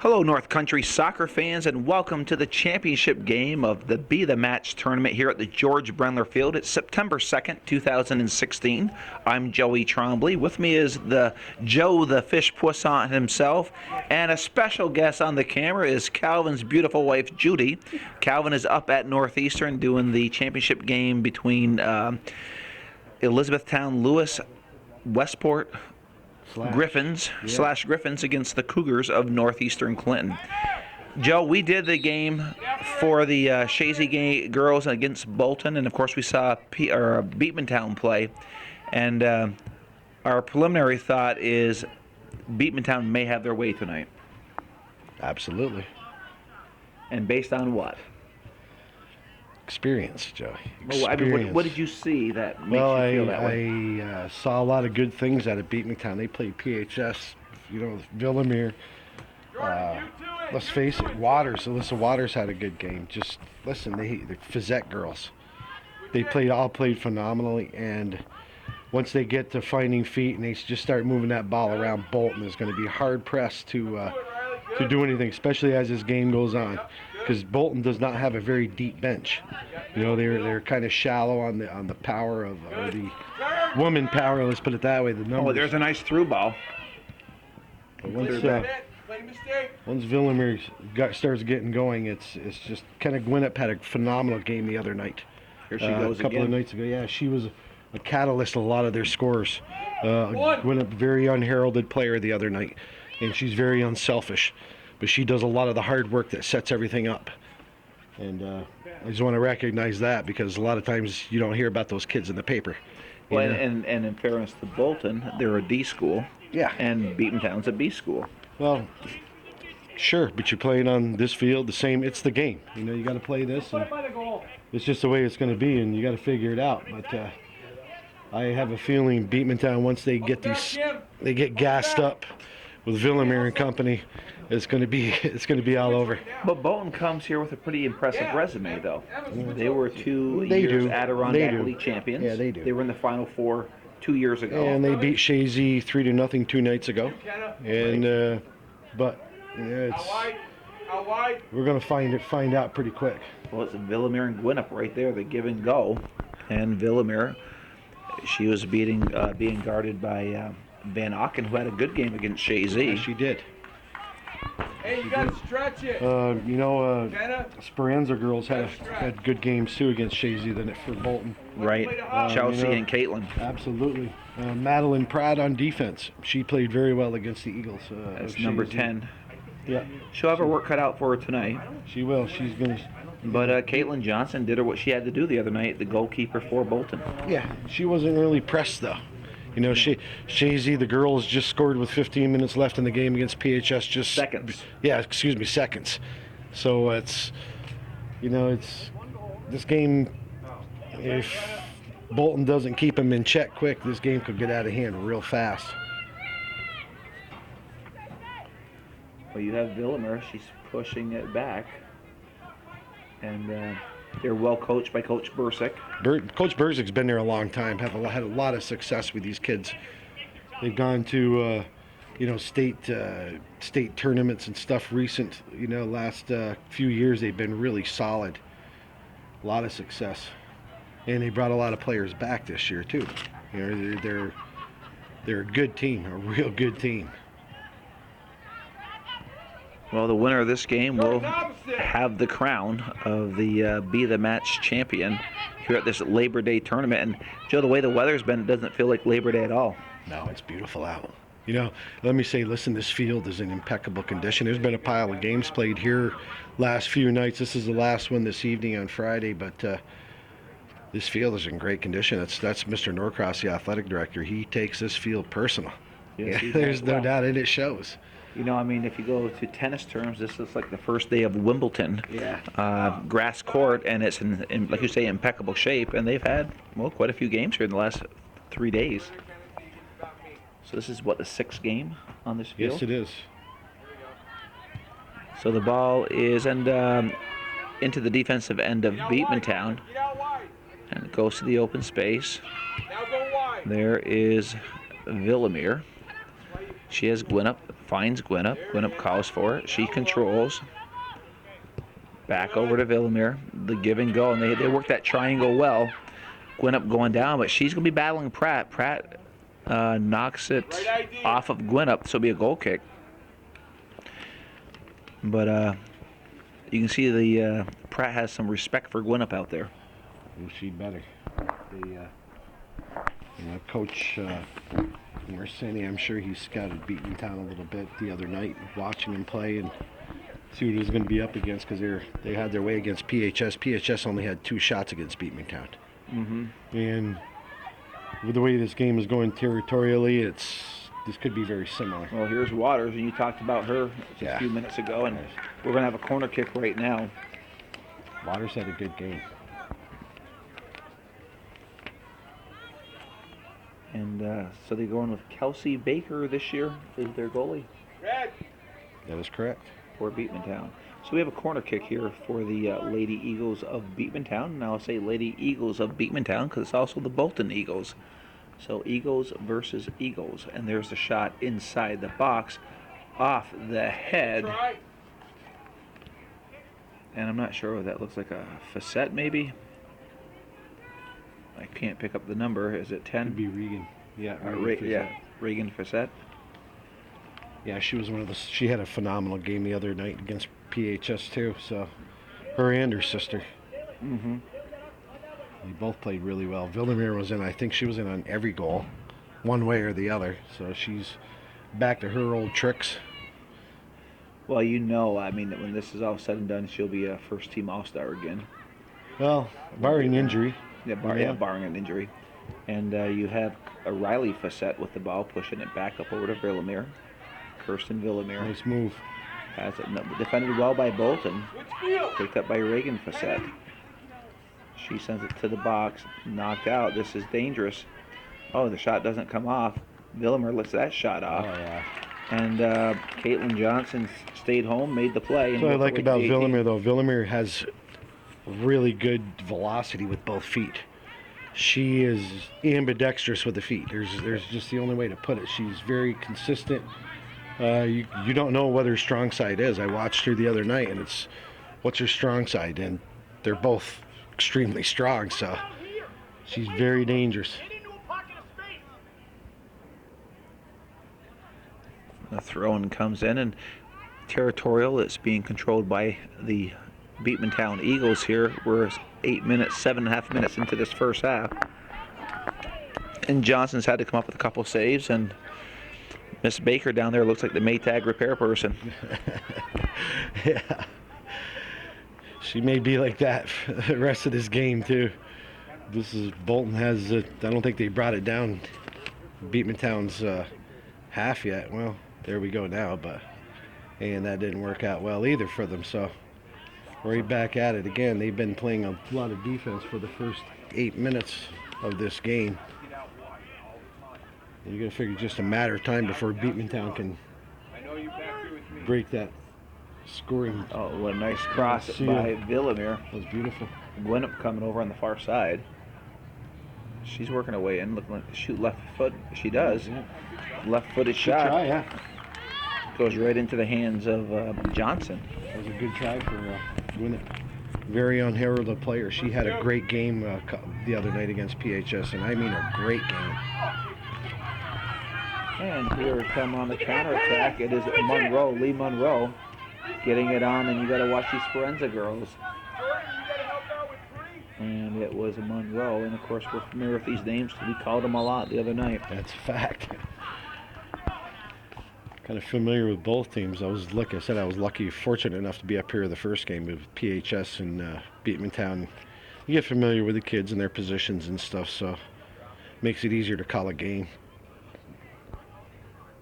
Hello, North Country soccer fans, and welcome to the championship game of the Be The Match tournament here at the George Brendler Field. It's September 2nd, 2016. I'm Joey Trombley. With me is Joe the Fish Poisson himself, and a special guest on the camera is Calvin's beautiful wife, Judy. Calvin is up at Northeastern doing the championship game between Elizabethtown, Lewis, Westport, Griffins against the Cougars of Northeastern Clinton. Joe, we did the game for the Chazy girls against Bolton, and of course we saw Beekmantown play. And our preliminary thought is Beekmantown may have their way tonight. Absolutely. And based on what? Experience, Joey. Well, I mean, what did you see that makes you feel that way? I saw a lot of good things out of Beekmantown. They played PHS, Villamere. Let's face it, Alyssa Waters had a good game. Just listen, the Fizette girls, they all played phenomenally. And once they get to finding feet and they just start moving that ball around, Bolton is going to be hard pressed to do anything, especially as this game goes on, because Bolton does not have a very deep bench. They're kind of shallow on the power of the woman power. Let's put it that way. The numbers. Oh, there's a nice through ball. But once Villamere starts getting going, it's just kind of. Gwinnett had a phenomenal game the other night. Here she goes a couple again. of nights ago. Yeah, she was a catalyst of a lot of their scores. Gwinnett, very unheralded player the other night, and she's very unselfish, but she does a lot of the hard work that sets everything up. And I just want to recognize that, because a lot of times you don't hear about those kids in the paper. Well, and in fairness to Bolton, they're a D school. Yeah. And Beekmantown's a B school. Well, sure, but you're playing on this field the same. It's the game. You got to play this, and it's just the way it's going to be, and you got to figure it out. But I have a feeling Beekmantown, once they get gassed up with Villamere and company, it's going to be all over. But Bolton comes here with a pretty impressive resume, though. They were 2 years Adirondack League champions. Yeah, they do. They were in the Final Four 2 years ago. And they beat Chazy 3-0 2 nights ago. And we're going to find out pretty quick. Well, it's Villamere and Gwinnett right there, the give and go. And Villamere, she was being guarded by Van Auken, who had a good game against Chazy. Yeah, she did. Hey, you gotta stretch it. Speranza girls had good games too against Chazy for Bolton. Right, Chelsea and Caitlin. Absolutely. Madeline Pratt on defense. She played very well against the Eagles. That's number 10. Yeah. She'll have her work cut out for her tonight. She will. She's gonna. But Caitlin Johnson did what she had to do the other night, the goalkeeper for Bolton. Yeah, she wasn't really pressed though. Chazy, the girls just scored with 15 minutes left in the game against PHS. Seconds. Yeah, seconds. So it's this game. If Bolton doesn't keep them in check quick, this game could get out of hand real fast. Well, you have Villamere. She's pushing it back. And they're well coached by Coach Bursick. Coach Bursick's been there a long time. Had a lot of success with these kids. They've gone to state tournaments and stuff recent. Last few years they've been really solid. A lot of success, and they brought a lot of players back this year too. They're a good team, a real good team. Well, the winner of this game will have the crown of the Be The Match champion here at this Labor Day tournament. And, Joe, the way the weather's been, it doesn't feel like Labor Day at all. No, it's beautiful out. Let me say, listen, this field is in impeccable condition. There's been a pile of games played here last few nights. This is the last one this evening on Friday, but this field is in great condition. That's Mr. Norcross, the athletic director. He takes this field personal. Yes, there's no doubt, and it shows. If you go to tennis terms, this is like the first day of Wimbledon. Yeah. Grass court, and it's in, like you say, impeccable shape. And they've had, quite a few games here in the last 3 days. So this is, the sixth game on this field? Yes, it is. So the ball is into the defensive end of Beekmantown. And it goes to the open space. There is Villamere. She has Gwinnett, finds Gwinnett. Gwinnett calls for it. She controls. Back over to Villamere. The give and go, and they work that triangle well. Gwinnett going down, but she's going to be battling Pratt. Pratt knocks it off of Gwinnett, so it'll be a goal kick. But you can see the Pratt has some respect for Gwinnett out there. Well, she better. Coach Marcini, I'm sure he scouted Beekmantown a little bit the other night, watching him play and see what he was going to be up against, because they had their way against PHS. PHS only had 2 shots against Beekmantown. And with the way this game is going territorially, this could be very similar. Well, here's Waters, and you talked about her just a few minutes ago, and we're going to have a corner kick right now. Waters had a good game. And so they're going with Kelsey Baker this year is their goalie. That is correct. For Beekmantown. So we have a corner kick here for the Lady Eagles of Beekmantown. Now I'll say Lady Eagles of Beekmantown because it's also the Bolton Eagles. So Eagles versus Eagles. And there's the shot inside the box off the head. And I'm not sure what that looks like, a facet maybe? I can't pick up the number. Is it 10? Could be Regan. Yeah, Regan Facet. Yeah, she was one of the. She had a phenomenal game the other night against PHS too. So, her and her sister. They both played really well. Villamere was in. I think she was in on every goal, one way or the other. So she's back to her old tricks. Well, you know, I mean, when this is all said and done, she'll be a first-team All-Star again. Well, barring injury. Yeah, barring an injury. And you have a Riley Facet with the ball, pushing it back up over to Villamere. Kirsten Villamere. Nice move. Has it defended well by Bolton. Picked up by Reagan Facet. She sends it to the box. Knocked out. This is dangerous. Oh, the shot doesn't come off. Villamere lets that shot off. Oh, yeah. And Caitlin Johnson stayed home, made the play. That's what I like about Villamere, though. Villamere has really good velocity with both feet. She is ambidextrous with the feet. There's just the only way to put it. She's very consistent. You don't know what her strong side is. I watched her the other night, and it's what's her strong side, and they're both extremely strong. So she's very dangerous. The throw-in comes in, and territorial is being controlled by the Beekmantown Eagles here. We're 7.5 minutes into this first half. And Johnson's had to come up with a couple saves, and Miss Baker down there looks like the Maytag repair person. Yeah. She may be like that for the rest of this game, too. Bolton has, I don't think they brought it down Beekmantown's half yet. Well, there we go now, and that didn't work out well either for them, so right back at it again. They've been playing a lot of defense for the first 8 minutes of this game. And you're going to figure just a matter of time before Beekmantown can break that scoring. Oh, what a nice cross by Villamere. That was beautiful. Gwinnett coming over on the far side. She's working her way in, looking like to shoot left foot. She does. Yeah. Left-footed shot. Good try, yeah. Goes right into the hands of Johnson. That was a good try for Gwinnett. Very unheralded player. She had a great game the other night against PHS, and I mean a great game. And here come on the counterattack. It is Monroe, Lee Monroe, getting it on, and you got to watch these Forenza girls. And it was Monroe, and of course we're familiar with these names because we called them a lot the other night. That's a fact. Kind of familiar with both teams. I was lucky, fortunate enough to be up here the first game of PHS and Beekmantown. You get familiar with the kids and their positions and stuff, so makes it easier to call a game.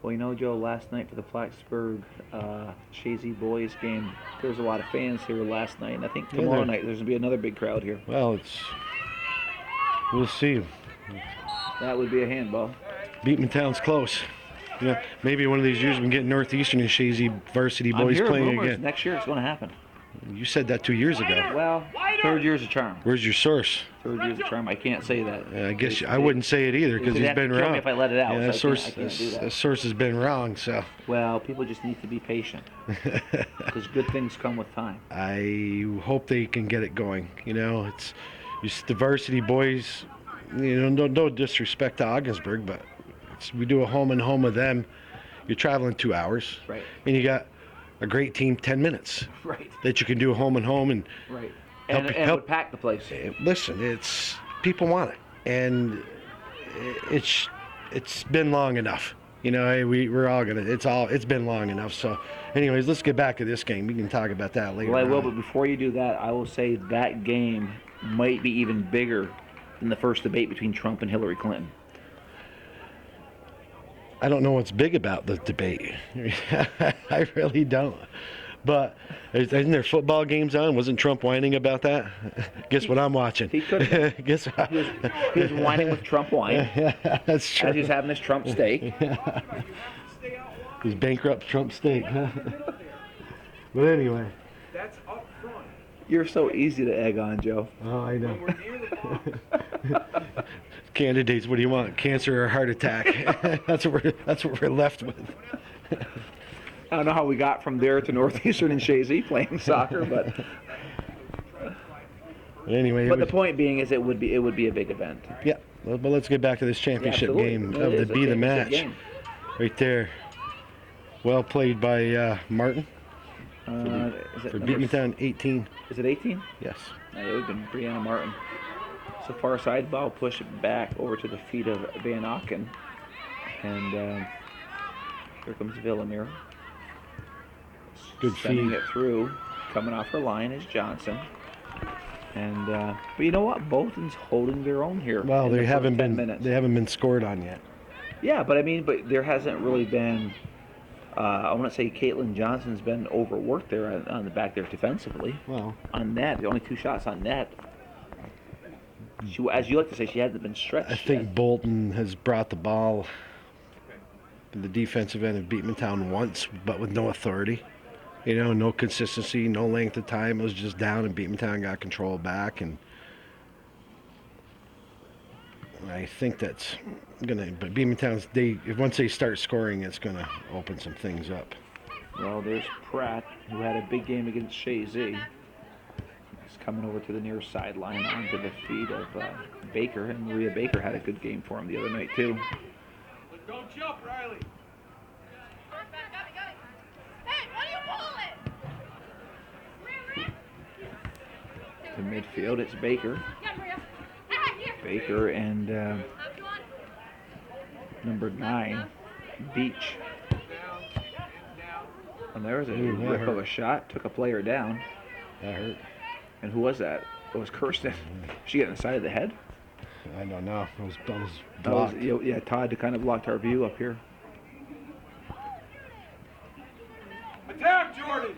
Well, you know, Joe, last night for the Plattsburgh Chazy boys game, there was a lot of fans here last night, and I think tomorrow night there's going to be another big crowd here. Well, we'll see. That would be a handball. Beekmantown's close. Yeah, maybe one of these years we can get Northeastern and Chazy varsity boys playing again. Next year it's going to happen. You said that 2 years ago. Well, Third year's a charm. Where's your source? Third year's a charm. I can't say that. I guess I wouldn't say it either because he's been kill wrong. me if I let it out. Yeah, So that I can't do that. the source has been wrong. So. Well, people just need to be patient because good things come with time. I hope they can get it going. You know, it's the varsity boys. You know, no disrespect to Ogdensburg, but we do a home and home with them. You're traveling 2 hours, Right. and you got a great team 10 minutes. Right. That you can do a home and home and Right. help- And would pack the place. listen. It's people want it, and it's been long enough. You know, we're all gonna. It's been long enough. So, anyways, let's get back to this game. We can talk about that later. Well, I will, on. but before you do that, I will say that game might be even bigger than the first debate between Trump and Hillary Clinton. I don't know what's big about the debate. I really don't. But isn't there football games on? Wasn't Trump whining about that? Guess what I'm watching. He could have. Guess what? He was whining with Trump wine That's true. as he was having his Trump steak. He's bankrupt Trump steak, huh? But anyway. That's up front. You're so easy to egg on, Joe. Oh, I know. When we're near the ball, Candidates, what do you want? Cancer or heart attack? That's what we're left with. I don't know how we got from there to Northeastern and Chazy playing soccer, but Anyway. the point being is it would be a big event. Yeah, but let's get back to this championship Absolutely. game It of is the a Be the championship Match. game. Right there. Well played by Martin Is it for number Beekmantown 18. Is it 18? Yes. It would have been Brianna Martin. So far side ball, push it back over to the feet of Van Auken. And here comes Villamir. Good Sending feed. it through. Coming off her line is Johnson. And but you know what? Bolton's holding their own here. Well, in they the first haven't 10 been minutes. they haven't been scored on yet. Yeah, but there hasn't really been. I want to say Caitlin Johnson's been overworked there on the back there defensively. Well, On net, the only 2 shots on net. She, as you like to say, she hasn't been stretched. I think yet. Bolton has brought the ball to the defensive end of Beekmantown once, but with no authority. You know, no consistency, no length of time. It was just down, and Beekmantown got control back, and I think that's gonna. But Beekmantown's once they start scoring, it's gonna open some things up. Well, there's Pratt, who had a big game against Chazy. He's coming over to the near sideline onto the feet of Baker, and Maria Baker had a good game for him the other night too. don't jump, Riley. To midfield, it's Baker. Baker and number 9, Beach. And there was a Ooh, that rip of hurt. a shot, took a player down. That hurt. And who was that? It was Kirsten. She got in the side of the head. I don't know. It was That was, blocked. yeah, Todd kind of blocked our view up here. Attack, Jordan.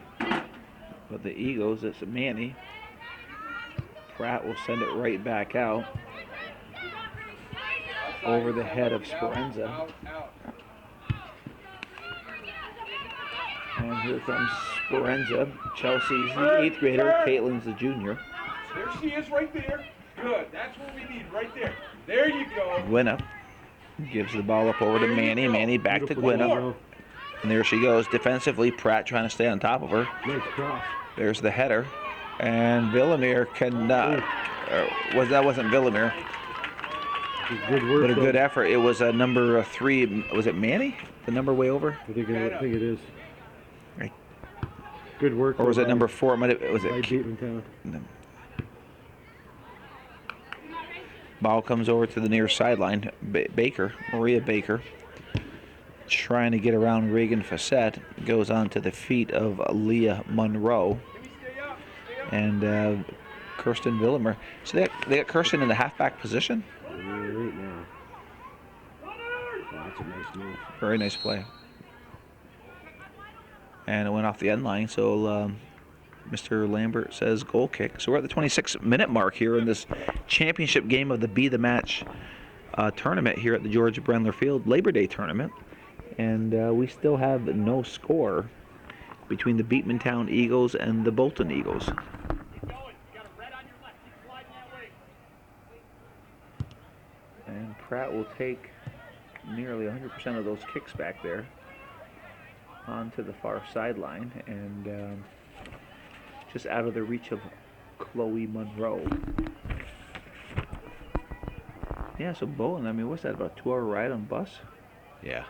But the Eagles, it's Manny. Pratt will send it right back out over the head of Speranza. Out, out. And here comes Speranza. Chelsea's the 8th grader. Caitlin's the junior. There she is right there. Good. That's what we need right there. There you go. Gwynna gives the ball up over to Manny. Manny back to Gwynna. And there she goes defensively. Pratt trying to stay on top of her. Nice cross. There's the header. And Villamir cannot. That wasn't Villamir, Good work. but a good effort. It was a number 3. Was it Manny? The number way over? I think it is. Right. Good work. Or was though it by- number 4? Was by it? Beekmantown. Ball comes over to the near sideline. Baker, Maria Baker, trying to get around Reagan Fassett, goes on to the feet of Leah Monroe and Kirsten Villamir. So they got Kirsten in the halfback position. Right now. Oh, that's a nice move. Very nice play. And it went off the end line, so Mr. Lambert says goal kick. So we're at the 26-minute mark here in this championship game of the Be the Match tournament here at the George Brendler Field Labor Day tournament. And we still have no score between the Beekmantown Eagles and the Bolton Eagles. Pratt will take nearly 100% of those kicks back there onto the far sideline and just out of the reach of Chloe Monroe. Yeah, so Bolton, I mean, what's that, about a 2-hour ride on bus? Yeah.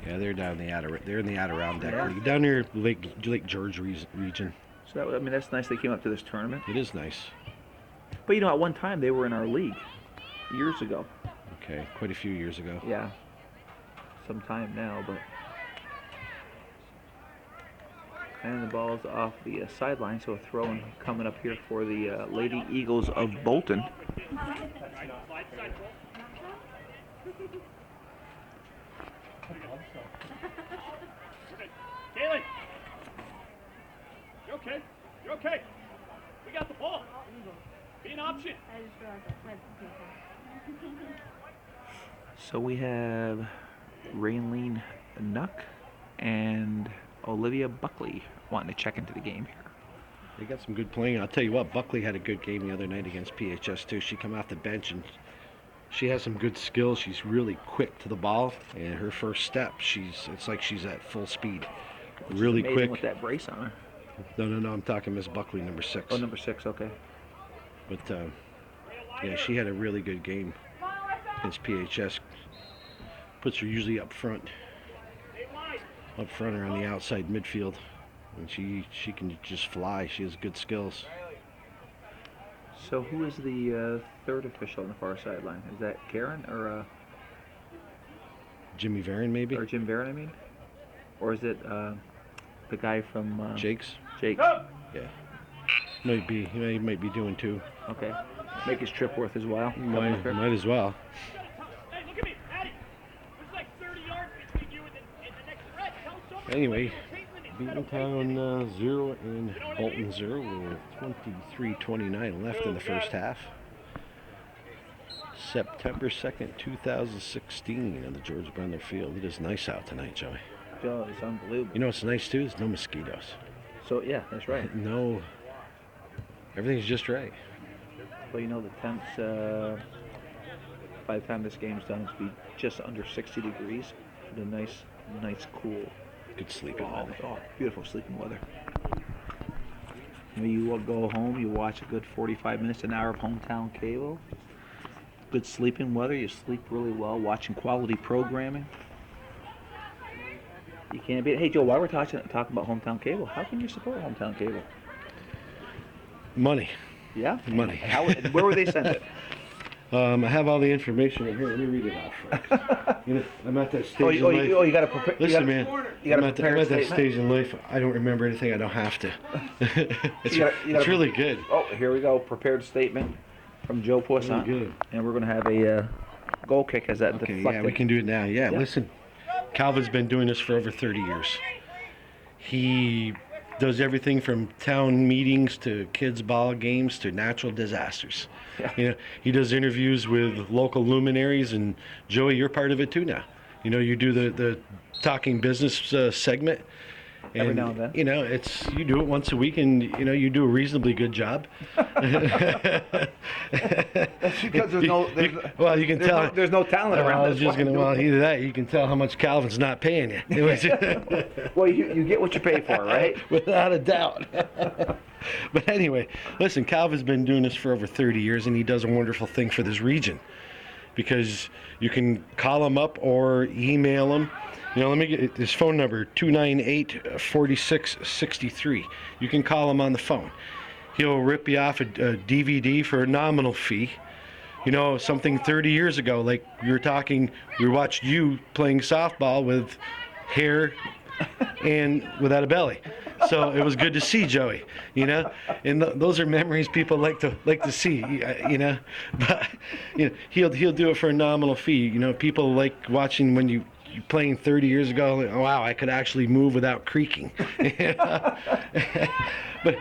Yeah, they're down in the Adirondack Yeah. League, down near Lake George region. So that, I mean, that's nice they came up to this tournament. It is nice. But you know, at one time they were in our league years ago. Okay, quite a few years ago. Yeah, some time now, but. And the ball's off the sideline, so a throw-in coming up here for the Lady Eagles of Bolton. Kaylin! You okay? You okay? We got the ball. Be an option. So we have Raylene Nuck and Olivia Buckley wanting to check into the game here. They got some good playing. I'll tell you what, Buckley had a good game the other night against PHS too. She come off the bench and she has some good skills. She's really quick to the ball, and her first step, it's like she's at full speed. Really Amazing quick. with that brace on her. No, I'm talking Miss Buckley, number 6. Oh, number 6, okay. But yeah, she had a really good game against PHS. Puts her usually up front or on the outside midfield, and she can just fly. She has good skills. So who is the third official on the far sideline? Is that Karen or Jimmy Varon, maybe? or Jim Barron, I mean? Or is it the guy from Jake's? Jake? Yeah. Might be. He might be doing 2. Okay. Make his trip worth his while. Might as well. Hey, look at me, Patty. There's like 30 yards between you and the next threat. Tell someone. Anyway, Beekmantown 0 and Bolton 0 with 23:29 left in the first half. September 2nd, 2016 at the George Brendler Field. It is nice out tonight, Joey. Joe, it's unbelievable. You know what's nice too? There's no mosquitoes. So yeah, that's right. No. Everything's just right. Well, you know the temps. By the time this game's done, it's be just under 60 degrees. The nice, cool. Good sleeping weather. Oh, beautiful sleeping weather. You know, you will go home, you watch a good 45 minutes, an hour of hometown cable. Good sleeping weather, you sleep really well, watching quality programming. You can't beat it. Hey, Joe, while we're talking about hometown cable, how can you support hometown cable? Money. Yeah? Money. Where would they send it? I have all the information right here. Let me read it off first. You know, I'm at that stage in life. You got to prepare. Listen, man. You got I'm to prepare at that statement. stage in life. I don't remember anything. I don't have to. It's really good. Oh, here we go. Prepared statement from Joe Poisson. Really good. And we're going to have a goal kick as that Okay, deflected. yeah, we can do it now. Yeah, Yeah. listen. Calvin's been doing this for over 30 years. He does everything from town meetings to kids' ball games to natural disasters. Yeah. You know, he does interviews with local luminaries, and Joey, you're part of it too now. You know, you do the talking business segment. Every now and then. You know, you do it once a week, and you know you do a reasonably good job. Because well, you can tell. there's no talent around. I was just gonna. Well, either that, you can tell how much Calvin's not paying you. Well, you get what you pay for, right? Without a doubt. But anyway, listen, Calvin's been doing this for over 30 years, and he does a wonderful thing for this region, because you can call him up or email him. You know, let me get his phone number, 298-4663. You can call him on the phone. He'll rip you off a DVD for a nominal fee. You know, something 30 years ago, like we watched you playing softball with hair and without a belly. So it was good to see Joey, you know, and those are memories people like to see, you know. But you know, he'll do it for a nominal fee. You know, people like watching when you playing 30 years ago. Like, oh, wow, I could actually move without creaking. But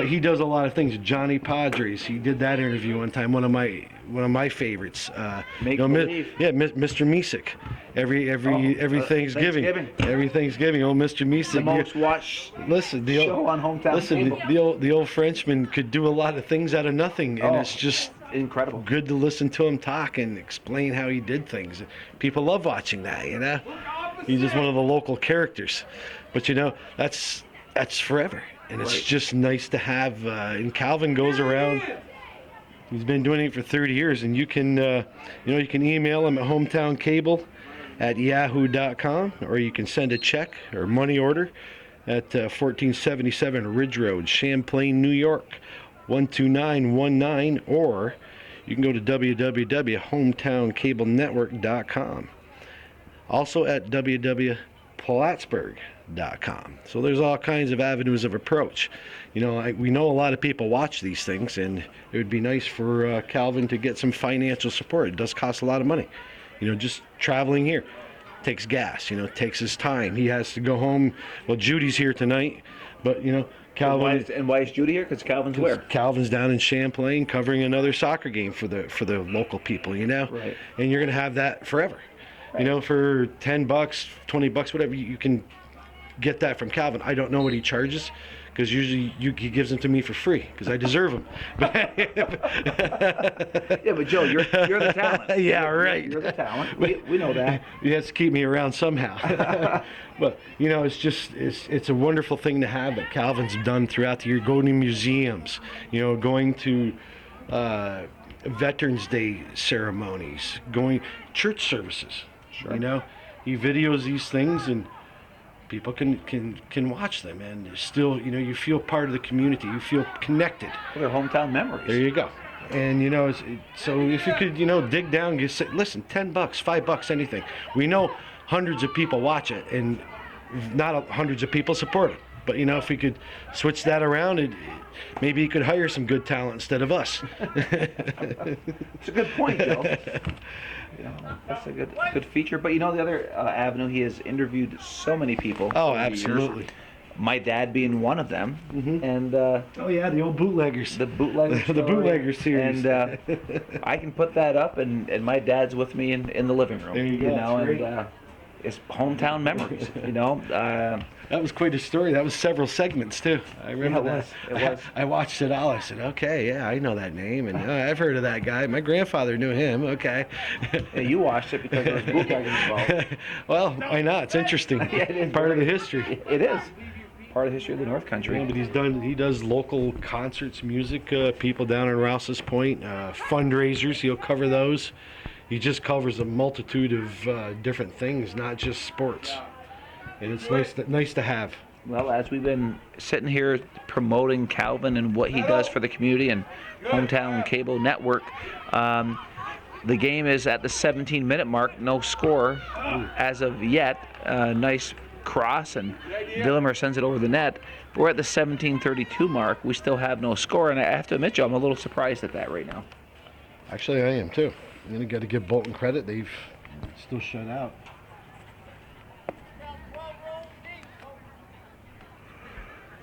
he does a lot of things. Johnny Padres, he did that interview one time. One of my favorites. Make believe. Yeah, Mr. Misek. Every Thanksgiving. Every Thanksgiving, old Mr. Misek. The most watched show on hometown cable. the old Frenchman could do a lot of things out of nothing, and it's just incredible. Good to listen to him talk and explain how he did things. People love watching that, you know. He's just one of the local characters. But you know, that's forever. And it's just nice to have, and Calvin goes around. He's been doing it for 30 years, and you can email him at hometowncable@yahoo.com, or you can send a check or money order at 1477 Ridge Road, Champlain, New York, 12919, or you can go to www.hometowncablenetwork.com. Also at www.plattsburgh.com. So there's all kinds of avenues of approach. You know, we know a lot of people watch these things, and it would be nice for Calvin to get some financial support. It does cost a lot of money. You know, just traveling here takes gas. You know, takes his time. He has to go home. Well, Judy's here tonight, but you know, Calvin. And why is Judy here? Because Calvin's where? Calvin's down in Champlain covering another soccer game for the local people. You know, Right. And you're gonna have that forever. Right. You know, for $10, $20, whatever, you can get that from Calvin. I don't know what he charges, because usually he gives them to me for free because I deserve them. Yeah, but Joe, you're the talent. Yeah, right. You're the talent. We know that. He has to keep me around somehow. But you know, it's a wonderful thing to have that Calvin's done throughout the year. Going to museums, you know, going to Veterans Day ceremonies, going church services. Sure. You know, he videos these things, and people can watch them, and still, you know, you feel part of the community. You feel connected. Well, they're hometown memories. There you go. And you know, so if you could, you know, dig down, you say, listen, $10, $5, anything. We know hundreds of people watch it, and not hundreds of people support it. But you know, if we could switch that around, maybe you could hire some good talent instead of us. It's a good point, Joe. You know, that's a good feature. But you know, the other avenue, he has interviewed so many people. Oh, over the absolutely. years. My dad being one of them. Mm-hmm. And oh yeah, the old bootleggers. the bootlegger The bootlegger series. And I can put that up, and my dad's with me in the living room. There you go. know, That's and great. it's hometown memories. You know. That was quite a story. That was several segments too. I remember Yeah, it was. I watched it all. I said, okay, yeah, I know that name, and I've heard of that guy. My grandfather knew him. Okay. Yeah, you watched it because there was bootleggers involved. Well, why not? It's interesting. Yeah, it is Part of the history. It is part of the history of the North Country. Yeah, but he does local concerts, music, people down in Rouse's Point, fundraisers. He'll cover those. He just covers a multitude of different things, not just sports. And it's nice to have. Well, as we've been sitting here promoting Calvin and what he does for the community and Hometown Cable Network, the game is at the 17-minute mark, no score as of yet. Nice cross, and Villimer sends it over the net. But we're at the 17:32 mark. We still have no score, and I have to admit, Joe, I'm a little surprised at that right now. Actually, I am too. I'm gonna got to give Bolton credit. They've still shut out.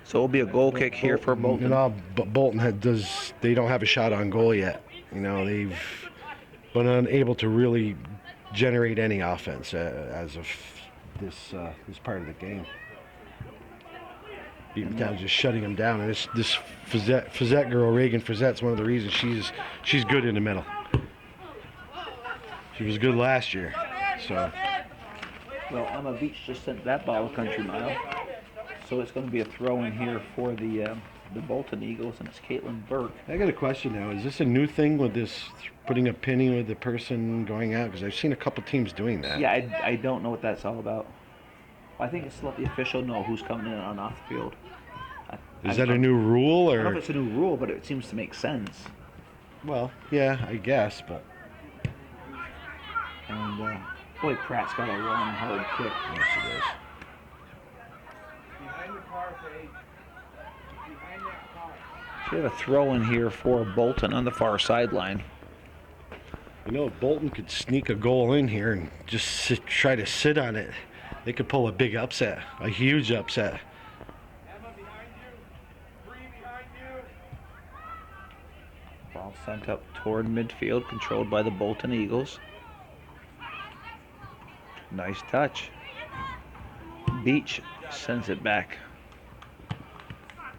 So it'll be a goal kick here for Bolton. You know, but Bolton they don't have a shot on goal yet. You know, they've been unable to really generate any offense as of this part of the game. Beekmantown's just shutting them down, and this Fizette girl, Reagan Fizette's one of the reasons she's good in the middle. She was good last year, so. Well, Emma Beach just sent that ball a country mile. So it's going to be a throw in here for the Bolton Eagles, and it's Caitlin Burke. I got a question now. Is this a new thing with this putting a penny with the person going out? Because I've seen a couple teams doing that. Yeah, I don't know what that's all about. I think it's to let the official know who's coming in and off the field. Is that a new rule, I don't know or? if it's a new rule, but it seems to make sense. Well, yeah, I guess, but. And boy, Pratt's got a long, hard kick. Yes, it is. So we have a throw in here for Bolton on the far sideline. You know, if Bolton could sneak a goal in here and just try to sit on it, they could pull a big upset, a huge upset. Ball sent up toward midfield, controlled by the Bolton Eagles. Nice touch. Beach sends it back.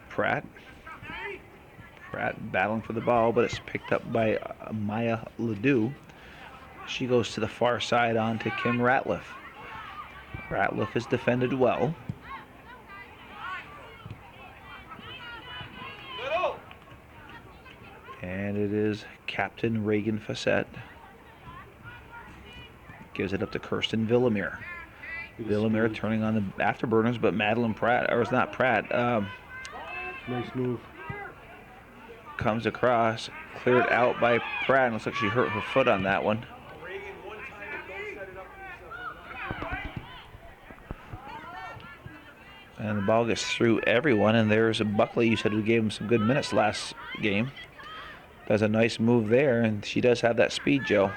Pratt Pratt battling for the ball, but it's picked up by Maya Ledoux. She goes to the far side on to Kim Ratliff. Ratliff has defended well. And it is Captain Reagan Facette. Gives it up to Kirsten Villamere. Villamere turning on the afterburners, but Madeline Pratt, or it's not Pratt, Nice move. comes across, cleared out by Pratt, and looks like she hurt her foot on that one. And the ball gets through everyone, and there's a Buckley, you said, who gave him some good minutes last game. Does a nice move there, and she does have that speed, Joe.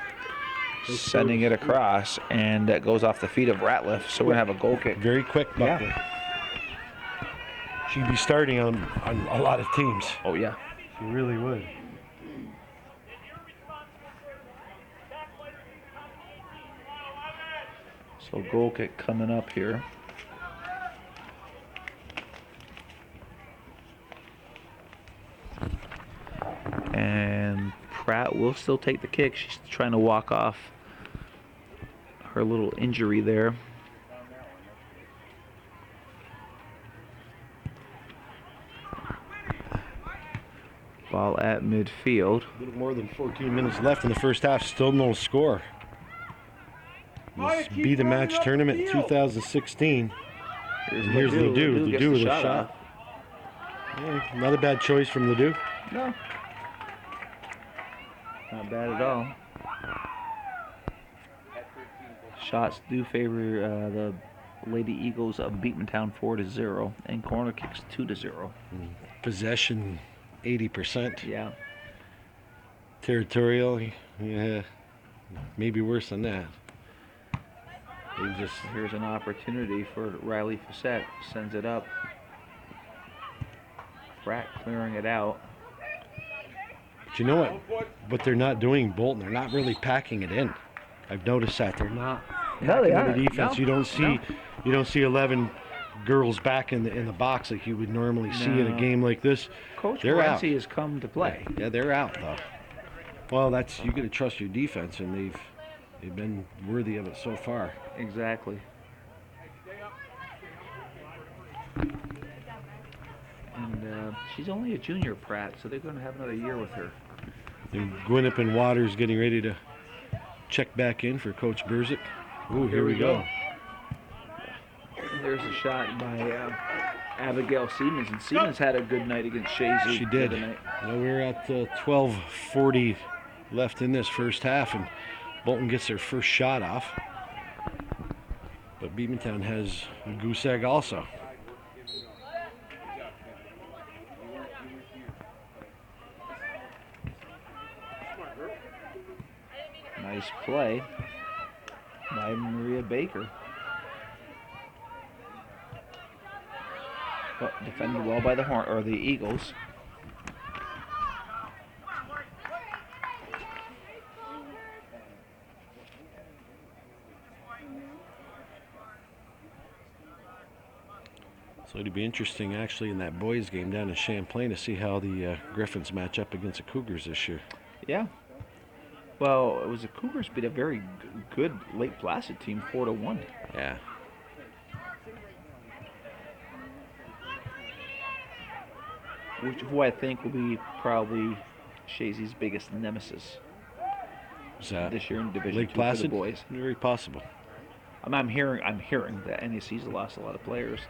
Sending it across, and that goes off the feet of Ratliff, so we're going to have a goal kick. Very quick, Buckley. She'd be starting on a lot of teams. Oh, yeah. She really would. So goal kick coming up here. And Pratt will still take the kick. She's trying to walk off her little injury there. Ball at midfield. A little more than 14 minutes left in the first half. Still no score. This Be the Match Tournament 2016. And here's Ledoux. Ledoux with a shot. Yeah, not a bad choice from Ledoux. No. Not bad at all. Shots do favor the Lady Eagles of Beekmantown 4-0, and corner kicks 2-0. Possession 80%. Yeah. Territorial, yeah, maybe worse than that. Here's an opportunity for Riley Facette. Sends it up. Pratt clearing it out. But you know what they're not doing, Bolton? They're not really packing it in. I've noticed that they're not. No, they packing aren't. the defense. No. You don't see 11 girls back in the box like you would normally see in a game like this. Coach They're out. Morency has come to play. Yeah, they're out though. Well, you got to trust your defense, and they've been worthy of it so far. Exactly. And she's only a junior, Pratt, so they're going to have another year with her. And Gwinnett and Waters getting ready to check back in for Coach Burzik. Ooh, here we go. There's a shot by Abigail Siemens, and Siemens had a good night against Chazy. She did. The other night. Well, we're at 12:40 left in this first half, and Bolton gets their first shot off. But Beekmantown has a goose egg also. Nice play by Maria Baker. But defended well by the Eagles. So it'd be interesting, actually, in that boys' game down in Champlain to see how the Griffins match up against the Cougars this year. Yeah. Well, it was the Cougars beat a very good Lake Placid team 4-1. Yeah. Who I think will be probably Chazy's biggest nemesis this year in Division Lake 2 Placid? for the boys. Very possible. I'm hearing that NAC's lost a lot of players.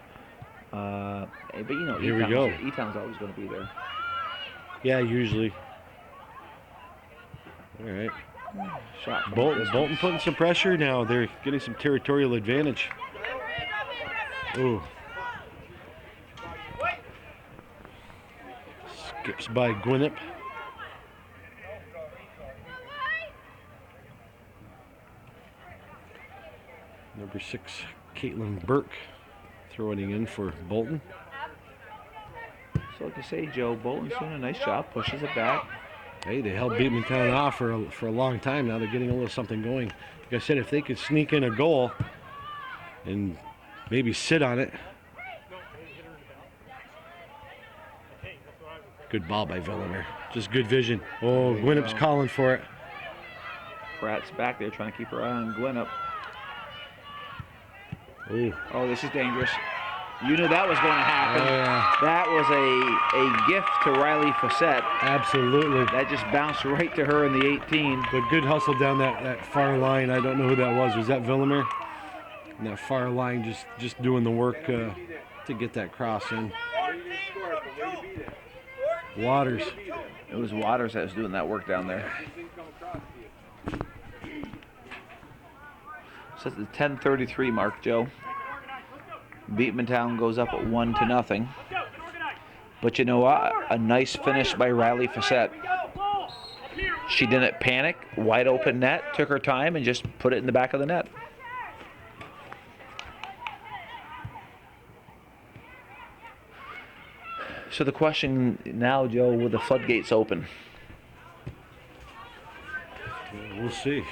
But you know, Here we go. E-Town's always going to be there. Yeah, usually. All right. Shot from Bolton putting some pressure now. They're getting some territorial advantage. Ooh. Skips by Gwinnett. Number 6, Caitlin Burke, throwing in for Bolton. So like I say, Joe, Bolton's doing a nice job, pushes it back. Hey, they held Beekmantown off for a long time. Now they're getting a little something going. Like I said, if they could sneak in a goal and maybe sit on it. Good ball by Villimer. Just good vision. Oh, There you Gwinup's go. calling for it. Pratt's back there trying to keep her eye on Gwinup. Ooh. Oh, this is dangerous. You knew that was going to happen. Oh, yeah. That was a gift to Riley Facette. Absolutely. That just bounced right to her in the 18. But good hustle down that far line. I don't know who that was. Was that Villimer? And that far line just doing the work to get that cross in. Waters. It was Waters that was doing that work down there. So it's the 10:33 mark, Joe. Beekmantown goes up at 1-0. But you know what? A nice finish by Riley Facette. She didn't panic. Wide open net. Took her time and just put it in the back of the net. So the question now, Joe, will the floodgates open? We'll see.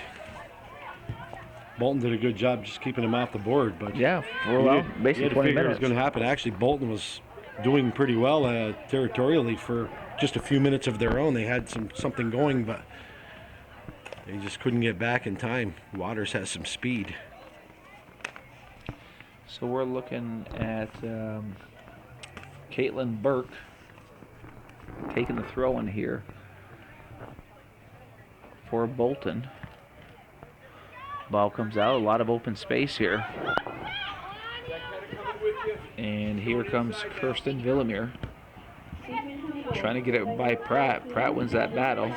Bolton did a good job just keeping him off the board, but Yeah, for you well, had basically to 20 figure it was minutes. going to happen. Actually, Bolton was doing pretty well territorially for just a few minutes of their own. They had something going, but they just couldn't get back in time. Waters has some speed. So we're looking at Caitlin Burke taking the throw in here for Bolton. Ball comes out, a lot of open space here. And here comes Kirsten Villemere trying to get it by Pratt. Pratt wins that battle.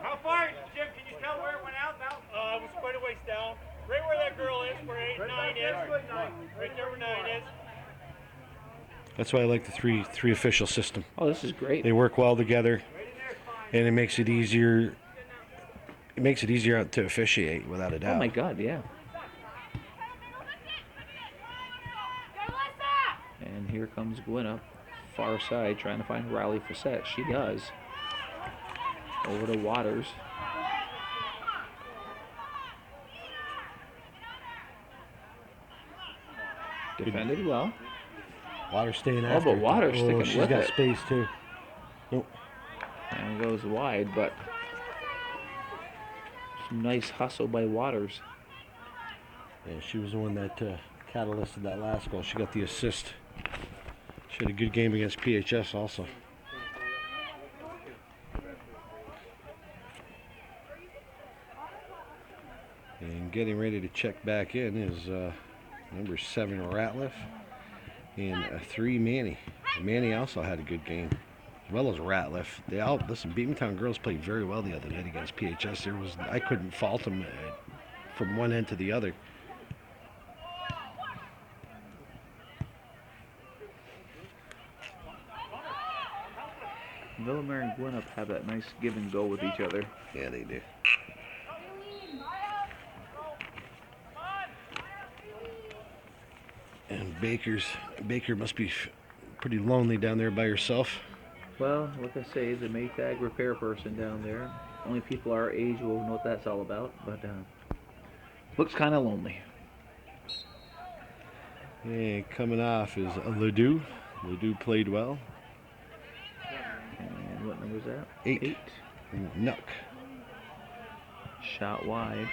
How far, Jim? Can you tell where it went out now? It was quite a ways down. Right where that girl is, where 9 is. Right there where 9 is. That's why I like the three official system. Oh, this is great. They work well together, and it makes it easier. It makes it easier to officiate, without a doubt. Oh my God, yeah. And here comes Gwinup, far side, trying to find Riley Facette. She does. Over to Waters. Defended well. Waters staying Oh, after. but Waters sticking she's with got it. space too. Nope. And goes wide, but some nice hustle by Waters. Yeah, she was the one that catalysted that last goal. She got the assist. She had a good game against PHS also. And getting ready to check back in is number 7 Ratliff and 3 Manny. Manny also had a good game, as well as Ratliff. They all listen. Beekmantown girls played very well the other night against PHS. I couldn't fault them from one end to the other. Villemere and Gwinup have that nice give and go with each other. Yeah, they do. And Baker must be pretty lonely down there by herself. Well, like I say, the Maytag repair person down there. Only people our age will know what that's all about, but looks kind of lonely. And coming off is Ledoux. Ledoux played well. And what number is that? 8. Nuck. Shot wide.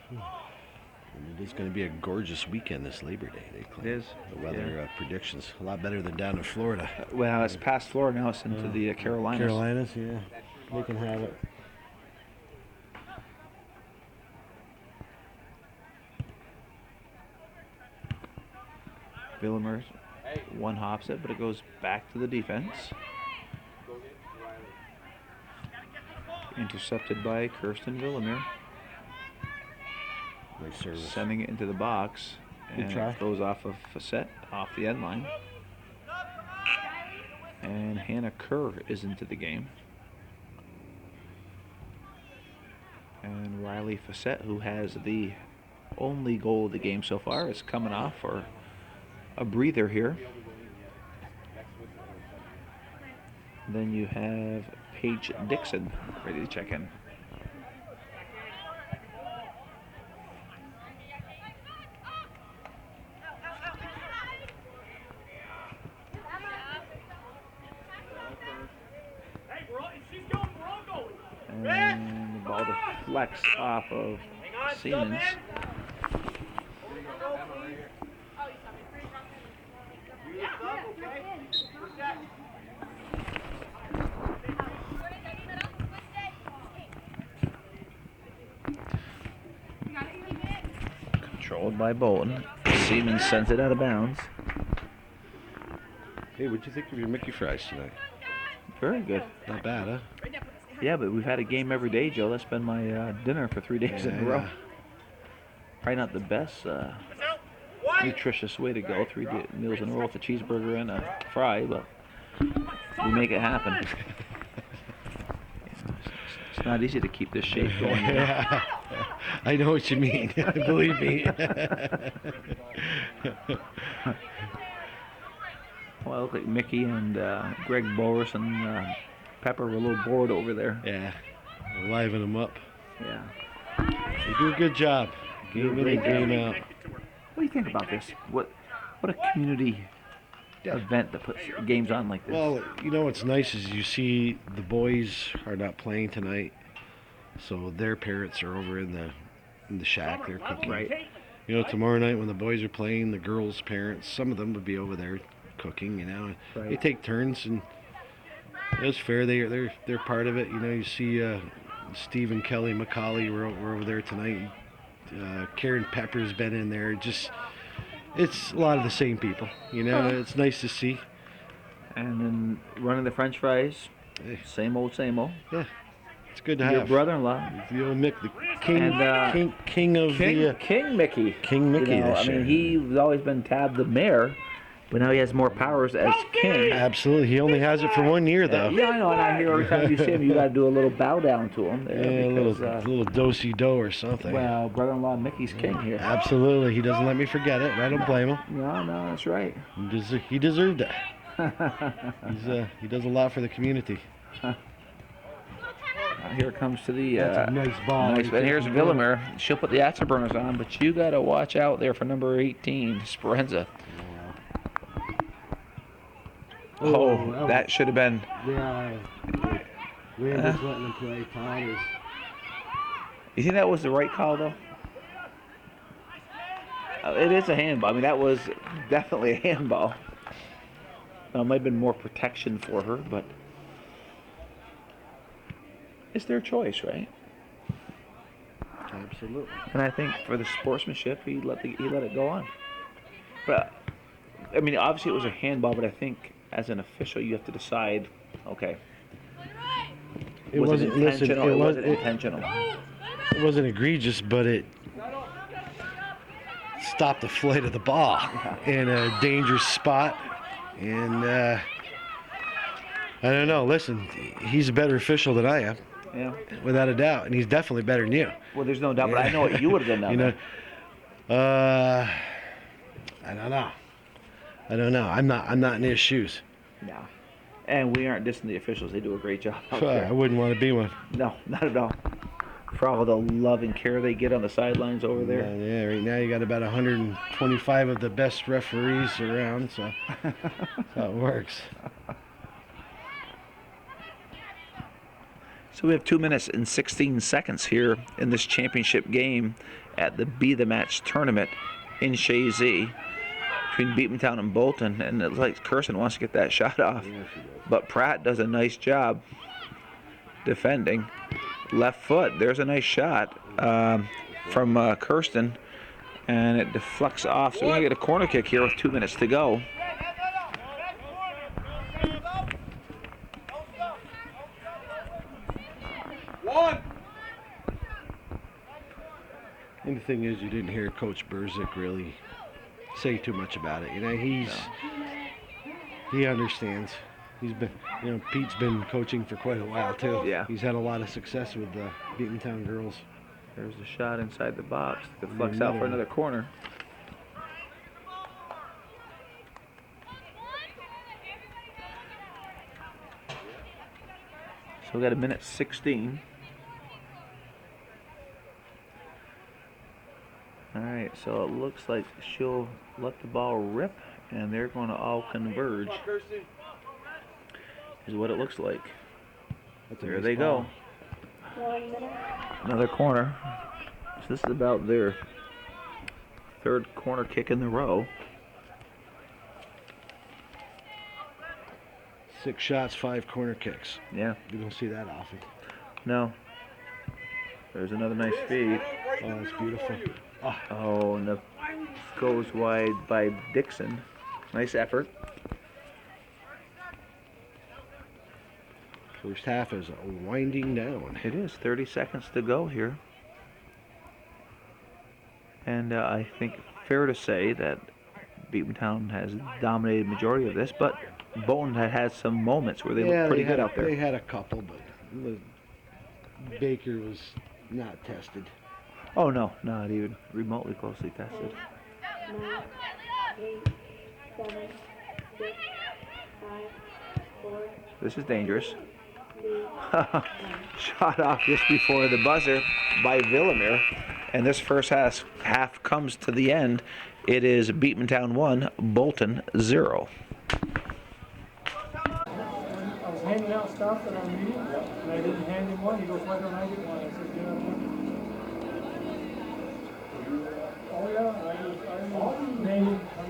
And it is going to be a gorgeous weekend this Labor Day. They claim. It is. The weather predictions a lot better than down in Florida. Well, it's past Florida now. It's into the Carolinas. Carolinas, yeah, they can have it. Villemers one hops it, but it goes back to the defense. Intercepted by Kirsten Villemere. Nice service. Sending it into the box. Good And try. it goes off of Facette, off the end line. And Hannah Kerr is into the game. And Riley Facette, who has the only goal of the game so far, is coming off for a breather here. Then you have Paige Dixon ready to check in. And the ball deflects off of Siemens. Controlled by Bolton. Siemens sends it out of bounds. Hey, what'd you think of your Mickey fries tonight? Very good. Not bad, huh? Yeah, but we've had a game every day, Joe. That's been my dinner for 3 days in a row. Probably not the best nutritious way to go. 3 meals in a row with a cheeseburger and a fry, but we make it happen. It's not easy to keep this shape going. Yeah. I know what you mean. Believe me. Well, I look like Mickey and Greg Boris and Pepper were a little bored over there. Yeah. Liven them up. Yeah. They do a good job. Game in and game out. What do you think about this? What a community event that puts games on like this. Well, you know what's nice is you see the boys are not playing tonight, so their parents are over in the shack. They're cooking. Right. You know, tomorrow night when the boys are playing, the girls' parents, some of them would be over there cooking. You know, Right. they take turns, and it's fair. They're part of it. You know, you see Steve and Kelly McCauley were over there tonight. Karen Pepper's been in there. Just, it's a lot of the same people. You know, it's nice to see. And then running the French fries, same old, same old. Yeah, it's good to Your have. brother-in-law, The old Mick, the king, And, king of the King Mickey. King Mickey. You know, this I mean, year. he's always been tabbed the mayor, but now he has more powers as king. Absolutely, he only has it for 1 year though. Yeah, I know, and I hear every time you see him, you got to do a little bow down to him. There Yeah, because, a little do-si-do or something. well, brother-in-law Mickey's king here. Absolutely, he doesn't let me forget it. I don't blame him. No, that's right. He deserved it. He does a lot for the community. Here it comes to the That's a nice ball. and here's Villamere. She'll put the afterburners on, but you got to watch out there for number 18, Speranza. Oh, that should have been. Yeah, Randall's letting him play. Todd is. You think that was the right call, though? It is a handball. I mean, that was definitely a handball. Now, it might have been more protection for her, but it's their choice, right? Absolutely. And I think for the sportsmanship, he let it go on. But I mean, obviously it was a handball, but I think as an official, you have to decide. Okay, was it intentional or was it intentional? It wasn't egregious, but it stopped the flight of the ball in a dangerous spot. And I don't know. Listen, he's a better official than I am. Yeah. Without a doubt, and he's definitely better than you. Well, there's no doubt, but I know what you would have done down You know, there. I don't know. I'm not in his shoes. No. And we aren't dissing the officials. They do a great job out I there. wouldn't want to be one. No, not at all. For all the love and care they get on the sidelines over there. Yeah, right now you got about 125 of the best referees around, so that's how it works. So we have 2 minutes and 16 seconds here in this championship game at the Be the Match tournament in Chazy between Beekmantown and Bolton. And it looks like Kirsten wants to get that shot off. But Pratt does a nice job defending. Left foot, there's a nice shot from Kirsten. And it deflects off. So we're going to get a corner kick here with 2 minutes to go. And the thing is, you didn't hear Coach Berzik really say too much about it. You know, he understands. He's been, you know, Pete's been coaching for quite a while too. Yeah. He's had a lot of success with the Beekmantown girls. There's the shot inside the box. Deflects out for another corner. we got a minute 16. All right, so it looks like she'll let the ball rip, and they're going to all converge. Is what it looks like. There they go. Another corner. So this is about their third corner kick in the row. 6 shots, 5 corner kicks. Yeah. You don't see that often. No. There's another nice feed. Oh, that's beautiful. Oh, and the goes wide by Dixon. Nice effort. First half is winding down. It is 30 seconds to go here. And I think fair to say that Beekmantown has dominated the majority of this, but Bolton had some moments where they looked pretty good out there. They had a couple, but Baker was not tested. Oh, no, not even remotely closely tested. 9, 8, 7, 6, 5, 4. This is dangerous. Shot off just before the buzzer by Villamere. And this first half comes to the end. It is Beekmantown 1, Bolton 0. I was handing out stuff at our meeting, and I didn't hand him one. He goes, why don't I get one? I said, you know what? Oh, yeah, I named how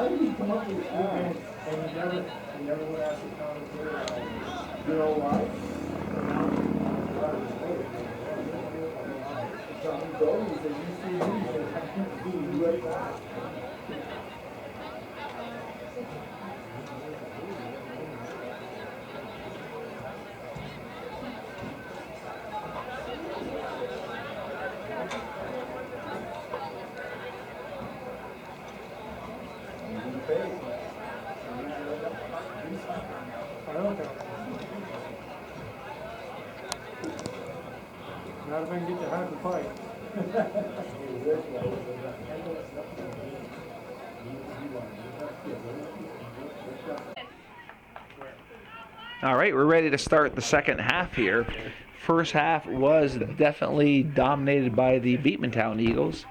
did you come up with this and you never would ask the commentator, you know why? Something goes, he says, you see me, he says, I can't see you right back. Not if I can get to have the fight. All right, we're ready to start the second half here. First half was definitely dominated by the Beekmantown Eagles.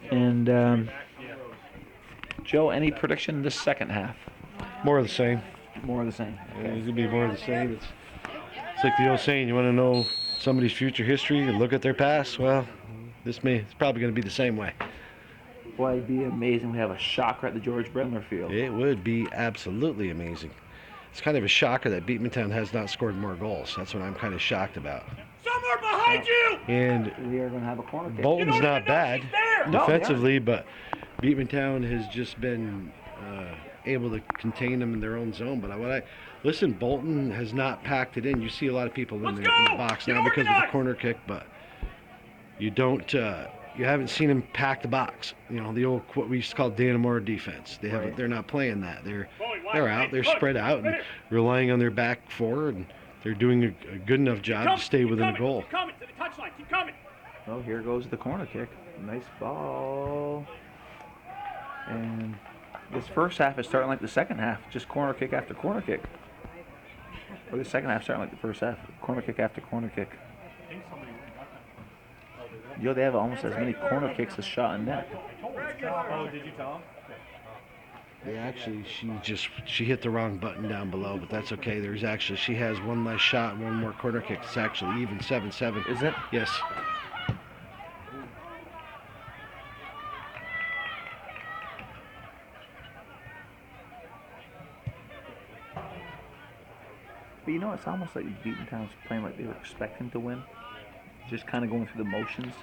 And Joe, any prediction in this second half? More of the same. More of the same. It's going to be more of the same. It's like the old saying, you want to know somebody's future history and look at their past? Well, it's probably going to be the same way. Boy, it'd be amazing to have a shocker at the George Brendler Field. It would be absolutely amazing. It's kind of a shocker that Beekmantown has not scored more goals. That's what I'm kind of shocked about. Somewhere behind you! And We are going to have a corner kick. Bolton's not bad No, defensively, but Beekmantown has just been able to contain them in their own zone. But listen, Bolton has not packed it in. You see a lot of people in the box now because of the corner kick, but you don't. You haven't seen them pack the box. You know, the old what we used to call Danamora defense. They're not playing that. They're out. They're spread out and relying on their back four, and they're doing a good enough job to stay within the goal. Keep coming to the touchline. Keep coming. Oh, here goes the corner kick. Nice ball. And this first half is starting like the second half, just corner kick after corner kick. Or the second half starting like the first half, corner kick after corner kick. You know, they have almost as many corner kicks as shot in net. Oh, did you tell him? Yeah, actually, she hit the wrong button down below, but that's okay. She has one less shot, one more corner kick. It's actually even 7-7. Is it? Yes. But you know, it's almost like Beekmantown's playing like they were expecting to win. Just kind of going through the motions.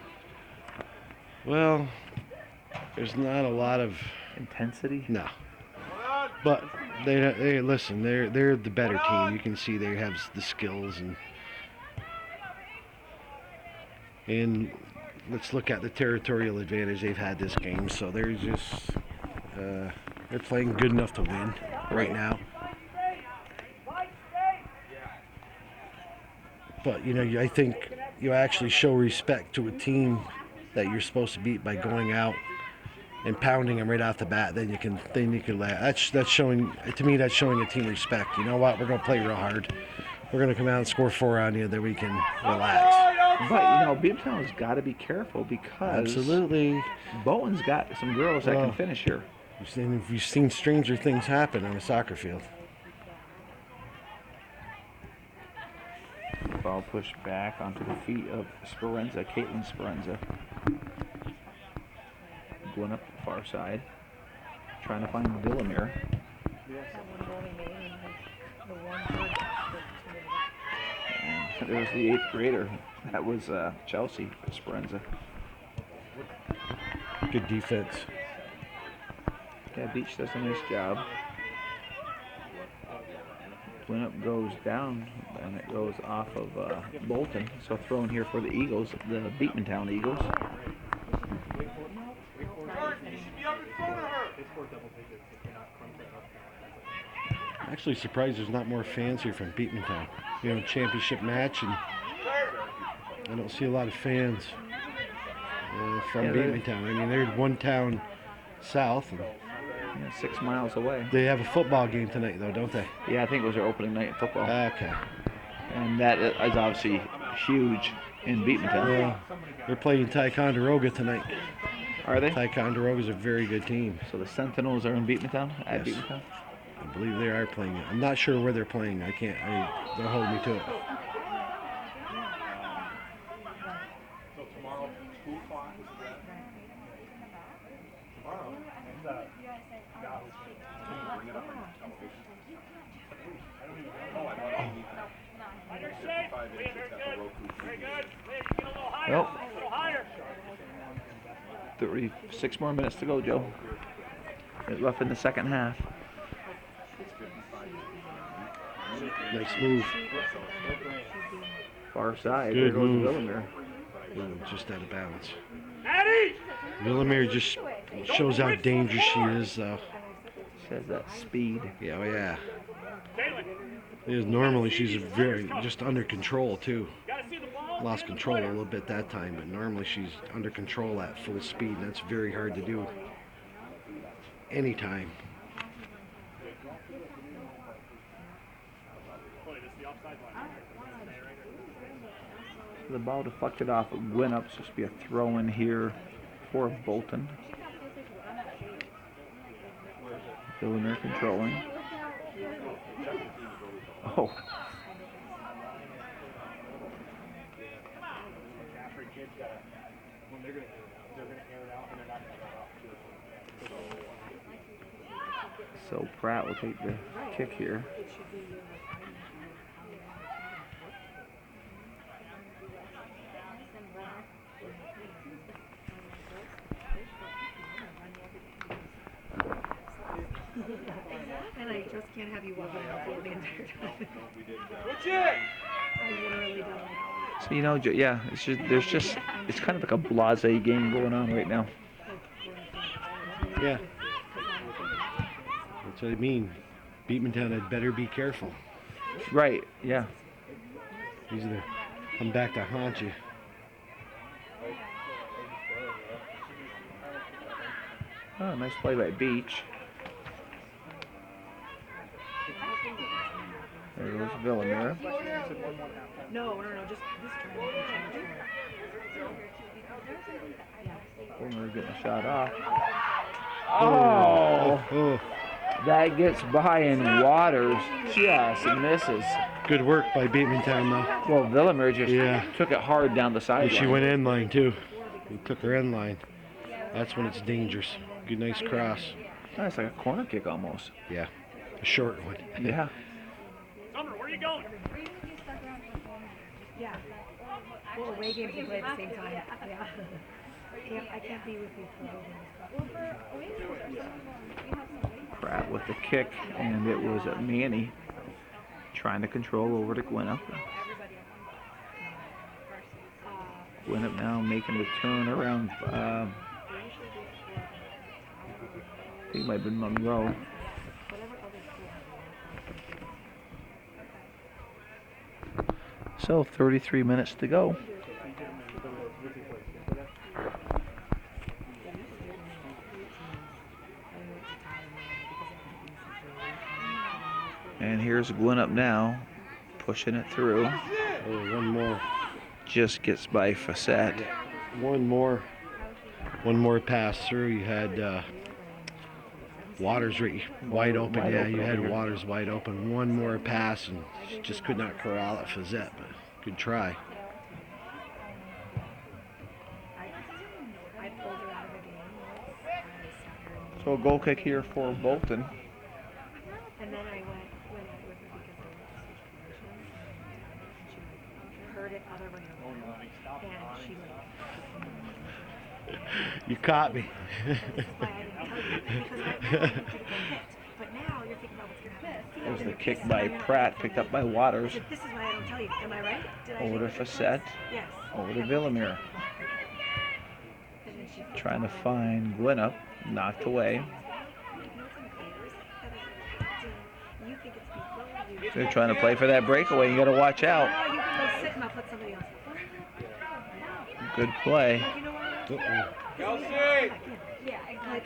Well, there's not a lot of Intensity? no. But they listen. They're the better team. You can see they have the skills and let's look at the territorial advantage they've had this game. So they're just they're playing good enough to win right now. But I think you actually show respect to a team that you're supposed to beat by going out and pounding them right off the bat. Then you can that's showing, to me, that's showing a team respect. You know what? We're gonna play real hard. We're gonna come out and score 4 on you, then we can relax. But Beekmantown's got to be careful because Absolutely. Bolton's got some girls that can finish here. You've seen stranger things happen on a soccer field. Ball pushed back onto the feet of Sperenza, Caitlin Sperenza. Going up the far side, trying to find Villamere. And there was the 8th grader. That was Chelsea Sperenza. Good defense. Yeah, Beach does a nice job. Gwinnett goes down, and it goes off of Bolton. So thrown here for the Eagles, the Beekmantown Eagles. Actually surprised there's not more fans here from Beekmantown. Championship match, and I don't see a lot of fans from Beekmantown. I mean, they're one town south. And 6 miles away. they have a football game tonight, though, don't they? Yeah, I think it was their opening night of football. Okay. And that is obviously huge in Beekmantown. They're playing Ticonderoga tonight. Are they? Ticonderoga's a very good team. So the Sentinels are in Beekmantown? At Yes. Beekmantown? I believe they are playing it. I'm not sure where they're playing. They'll hold me to it. Well, 36 more minutes to go, Joe. It's left in the second half. Nice move. Far side. Good There goes move. Villamere. Ooh, just out of bounds. Eddie! Villamere just shows how dangerous she is, though. Says that speed. Yeah, oh yeah. Caitlin, Normally she's very just under control too. gotta see the ball. Lost control a little bit that time, but normally she's under control at full speed, and that's very hard to do anytime. The ball deflected off of Gwinnett. It's supposed to be a throw in here for Bolton. Villamere controlling. Oh. So Pratt will take the kick here. And I just can't have you walking around the field the entire time. Legit! I literally don't. So yeah, it's kind of like a blasé game going on right now. Yeah. That's what I mean. Beekmantown had better be careful. Right, yeah. These are come back to haunt you. Oh, nice play by Beach. There goes Villamere. No, just this turn. Villamere getting a shot off. Oh! That gets by in Waters. Just misses. Good work by Beekmantown, though. Well, Villamere just took it hard down the And sideline. she went end line, too. He took her end line. That's when it's dangerous. Good, nice cross. That's like a corner kick almost. Yeah. A short one. Yeah. Summer, where are you going? Yeah. Well, away games we play at the same time. Yeah. I can't be with you for away games. Pratt with the kick, and it was Manny trying to control over to Gwinnett. Gwinnett now making the turn around. I think it might have been Monroe. So 33 minutes to go. And here's Gwynn up now, pushing it through. Oh, one more. Just gets by Facette. One more pass through. You had Waters right wide open. Wide Yeah, open you had over here. Waters wide open. One more pass and just could not corral it. Facette, but good try. I pulled her out of the game. So a goal kick here for Bolton. And then I went with her because they went to switch positions. And she heard it other way around. And she You caught me. this is why I didn't tell you. Because right now you did get hit. But now you're thinking about what's going to happen in the field. There's the and kick this is by why you're not Pratt, thinking picked about up by it. Waters. I said, this is why I don't tell you. Am I right? Did I Over to make a Facette. choice? Yes. Over to Villamere. And then she Trying to find Gwynn up. Knocked away. You think it's before you. They're trying to play for that breakaway. You got to watch out. No, you can go sit and I'll put somebody else. Good play. You know what? Kelsey! Yeah, like.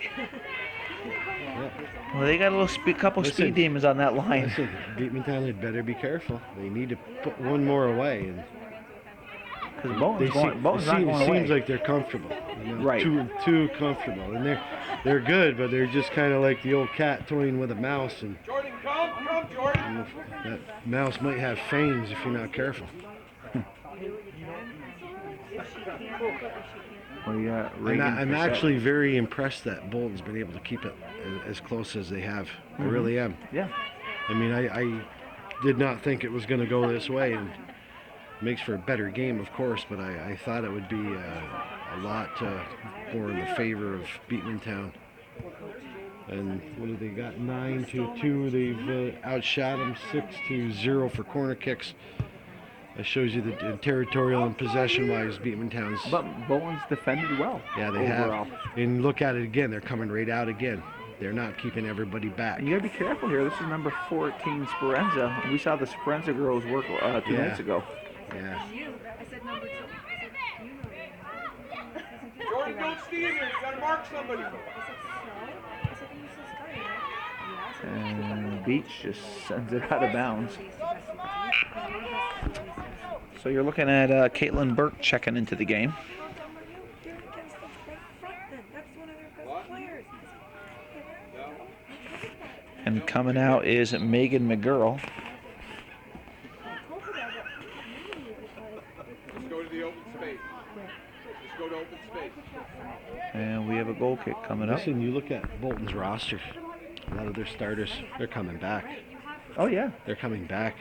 Well, they got a little couple Listen. speed demons on that line. Listen, Beekmantown had better be careful. They need to put one more away. And Because Bolton's not going away. seems like they're comfortable. You know, Right. Too comfortable. And they're good, but they're just kind of like the old cat toying with a mouse. And Jordan, come, Jordan! that mouse might have fangs if you're not careful. Well, yeah, I'm actually very impressed that Bolton's been able to keep it as close as they have. I really am. Yeah. I mean, I did not think it was going to go this way, and it makes for a better game, of course, but I thought it would be a lot more in the favor of Beekmantown. And what have they got? 9-2. They've outshot them 6-0 for corner kicks. That shows you the territorial and possession-wise, Beekmantown's. But Bolton's defended well. Yeah, they overall. have. And look at it again. They're coming right out again. They're not keeping everybody back. You got to be careful here. This is number 14, Speranza. We saw the Speranza girls work 2 nights ago. Yeah. I said number 2. I said, you know. Jordan, don't stand there. You gotta mark somebody. I said, so? I said, you said starting, right? Yeah, I said, And Beach just sends it out of bounds. So you're looking at Caitlin Burke checking into the game. You're against the front then. That's one of their best players. And coming out is Megan McGurl. Just go to the open space. Just go to open space. And we have a goal kick coming up. Listen, you look at Bolton's roster. A lot of their starters, they're coming back. Oh, yeah. They're coming back.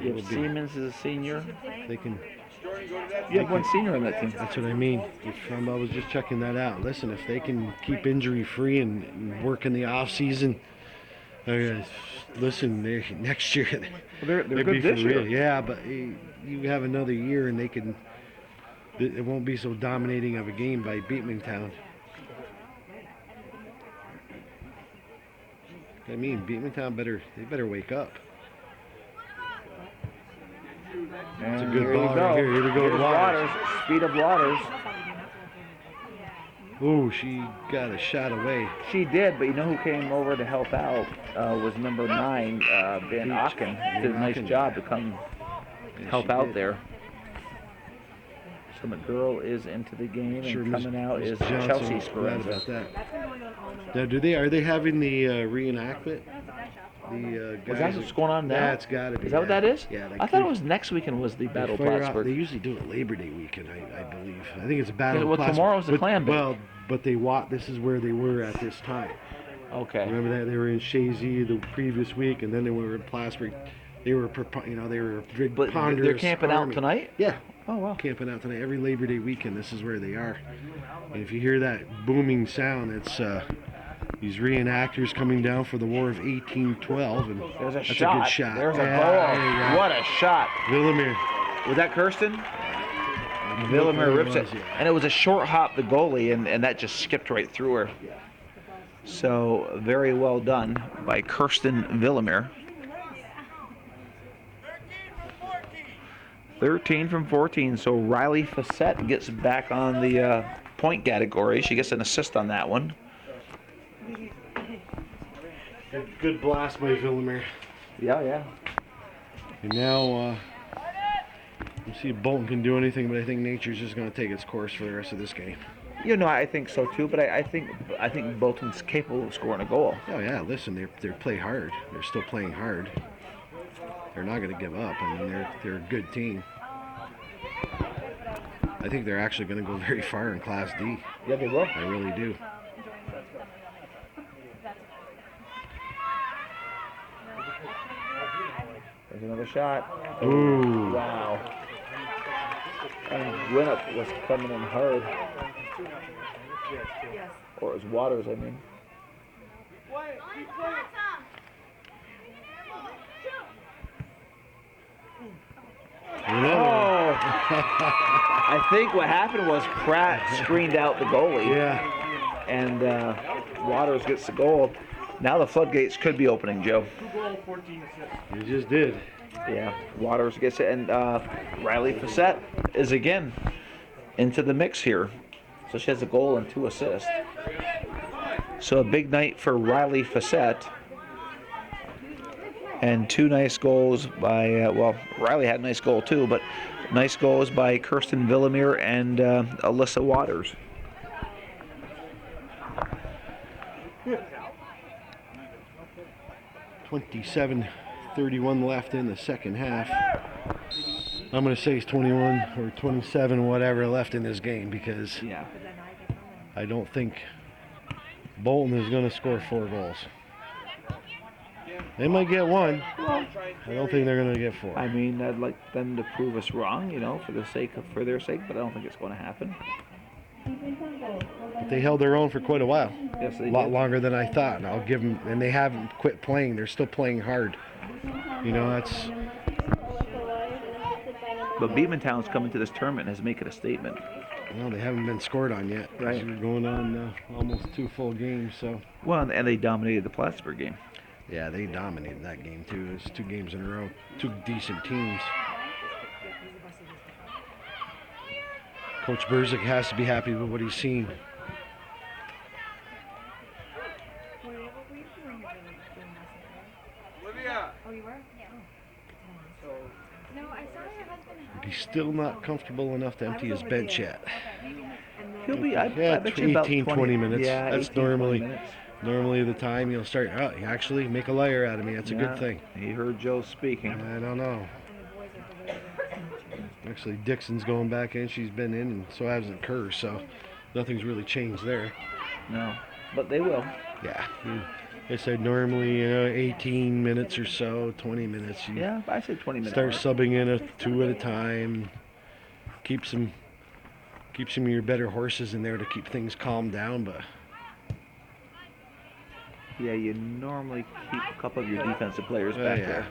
You have Siemens as a senior. They can. Jordan, go to that. You have one senior on that team. That's what I mean. I was just checking that out. Listen, if they can keep injury free and work in the off season, listen, next year They're they'd good be for this year. real. Yeah, but you have another year and they can. It won't be so dominating of a game by Beekmantown. I mean, Beekmantown better wake up. It's a good ball right here. Here we go, Here's Waters. Speed of Waters. Ooh, she got a shot away. She did, but you know who came over to help out was number 9, Van Auken. Did a nice Auken. job to come help she out did. there. So McGurl is into the game, Sure, and coming out Miss is Johnson Chelsea was glad Speranza. about that. That's been going on all night. Now, are they having the reenactment? The Is guys that what's going on now? That's got to be. Is that what that is? Yeah. I thought it was next weekend was the Battle of They Plattsburgh. usually do it Labor Day weekend, I believe. I think it's a Battle Well, of Plattsburgh. tomorrow's the Clam Bake. Well, but this is where they were at this time. Okay. Remember that they were in Chazy the previous week, and then they were in Plattsburgh. They were a big But ponderous they're camping out army. tonight? Yeah. Oh, wow. Camping out tonight. Every Labor Day weekend, this is where they are. And if you hear that booming sound, it's these reenactors coming down for the War of 1812. And There's a that's shot. a good shot. There's a Yeah, goal. there you go. What a shot. Villamere. Was that Kirsten? Villamere rips it. And it was a short hop, the goalie, and that just skipped right through her. So, very well done by Kirsten Villamere. 13 for 14. 13 from 14. So Riley Facette gets back on the point category. She gets an assist on that one. Good blast by Villamere. Yeah. And now, we'll see if Bolton can do anything, but I think nature's just going to take its course for the rest of this game. I think so too. But I think Bolton's capable of scoring a goal. Oh yeah, listen, they play hard. They're still playing hard. They're not going to give up. I mean, they're a good team. I think they're actually going to go very far in Class D. Yeah, they will. I really do. There's another shot. Ooh. Wow. And Gwinnett was coming in hard. Or it was Waters, I mean. Oh! I think what happened was Pratt screened out the goalie. Yeah. And Waters gets the goal. Now the floodgates could be opening, Joe. 2 goals, 14 assists. You just did. Yeah, Waters gets it, and Riley Facette is again into the mix here. So she has a goal and 2 assists. So a big night for Riley Facette. And 2 nice goals by, Riley had a nice goal too, but nice goals by Kirsten Villamere and Alyssa Waters. Yeah. 27:31 left in the second half. I'm going to say it's 21 or 27, whatever, left in this game because I don't think Bolton is going to score 4 goals. They might get 1. I don't think they're going to get 4. I mean, I'd like them to prove us wrong, for their sake, but I don't think it's going to happen. But they held their own for quite a while. Yes, they A lot did. longer than I thought, and I'll give them. And they haven't quit playing. They're still playing hard. That's. But Beekmantown's coming to this tournament and has made it a statement. Well, they haven't been scored on yet. Right. We're going on almost 2 full games, so. Well, and they dominated the Plattsburgh game. Yeah, they dominated that game too. It's 2 games in a row. 2 decent teams. Coach Berzik has to be happy with what he's seen. Olivia. Oh, you were? Yeah. No, I saw your husband. He's still not comfortable enough to empty his bench yet. He'll be, I Yeah, bet you about 18, 20 minutes. Yeah, That's 18, 20 normally minutes. the time he'll start. Oh, actually, make a liar out of me. That's a good thing. He heard Joe speaking. I don't know. Actually, Dixon's going back in. She's been in, and so hasn't Kerr. So nothing's really changed there. No, but they will. Yeah. They said normally 18 minutes or so, 20 minutes. You Yeah, I said 20 minutes. start subbing in 2 at a time. Keep some of your better horses in there to keep things calmed down. But Yeah, you normally keep a couple of your defensive players back yeah. there.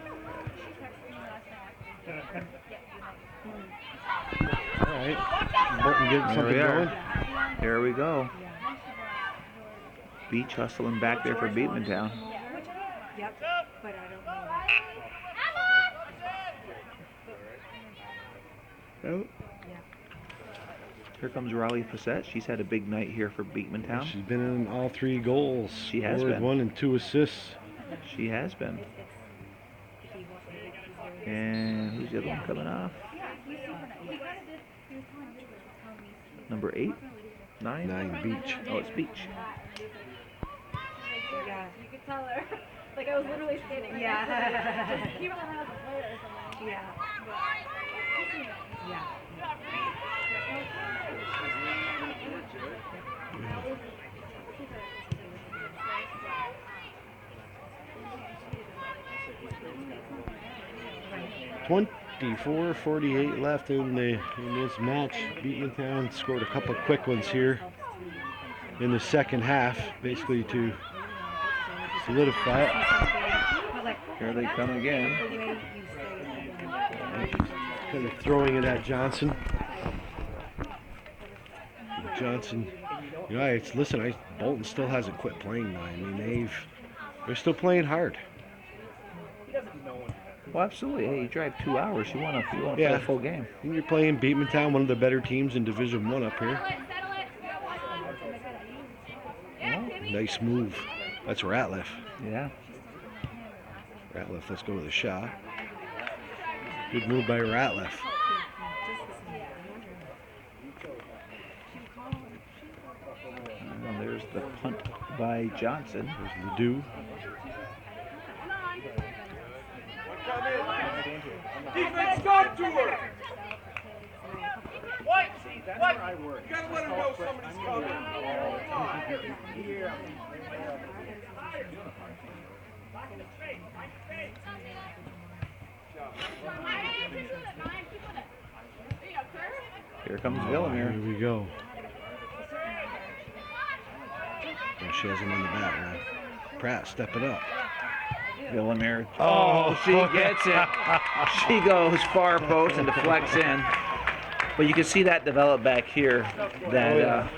All right, Bolton getting There something we are. going. Here we go. Beach hustling back there for Beekmantown. Yep, but I don't know. Oh. Here comes Riley Facette. She's had a big night here for Beekmantown. She's been in all 3 goals. She has Scored been. 1 and 2 assists. She has been. And who's the other one coming off? Number 8? 9? 9 Beach. Oh, it's Beach. Yeah. You could tell her. Like I was literally standing right Yeah. next to her. Just keep on as a player or something. Yeah. Yeah. 24-48 left in this match. Beekmantown scored a couple quick ones here in the second half, basically to solidify it. Here they come again. Kind of throwing it at Johnson. Johnson, Bolton still hasn't quit playing now. I mean, they're still playing hard. Well, absolutely. Hey, you drive 2 hours. You want to play Yeah. a full game. And you're playing Beekmantown, one of the better teams in Division One up here. Nice move. That's Ratliff. Yeah. Ratliff, let's go with a shot. Good move by Ratliff. And there's the punt by Johnson. There's Ledoux. Defense, talk to her. What? What? You gotta let her know somebody's coming. Here comes Villamere. Here we go. Oh, she has him on the bat now. Pratt, step it up. Villamere. Oh, she gets it. She goes far post and deflects in. But you can see that develop back here. That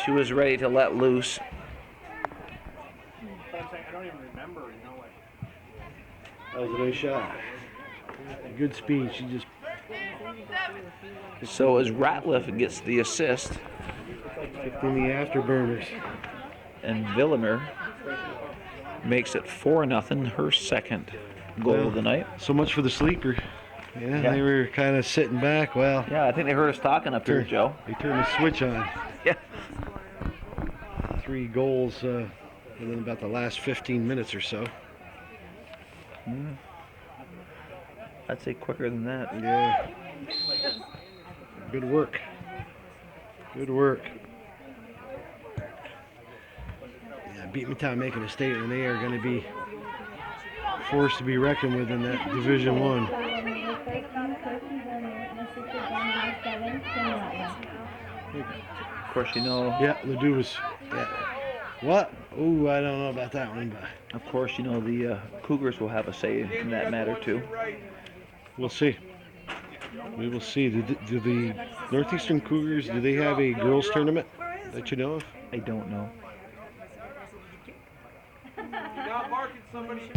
she was ready to let loose. I don't even remember, That was a nice shot. Good speed. She just. So as Ratliff gets the assist, Kicked in the afterburners. and Villamere makes it 4-0, her second goal of the night. So much for the sleeper. Yeah, Yeah. they were kind of sitting back. Well, Yeah, I think they heard us talking up here, Joe. they turned the switch on. Yeah. 3 goals within about the last 15 minutes or so. I'd say quicker than that. Yeah. Good work. Good work. Yeah, Beekmantown making a statement. They are going to be forced to be reckoned with in that Division One. Of course, you know. Yeah, Ledoux was. Yeah. What? Ooh, I don't know about that one, but Of course, you know the Cougars will have a say in that matter too. we'll see. We will see. Do the Northeastern Cougars, do they have a girls tournament that you know of? I don't know. Not marking somebody.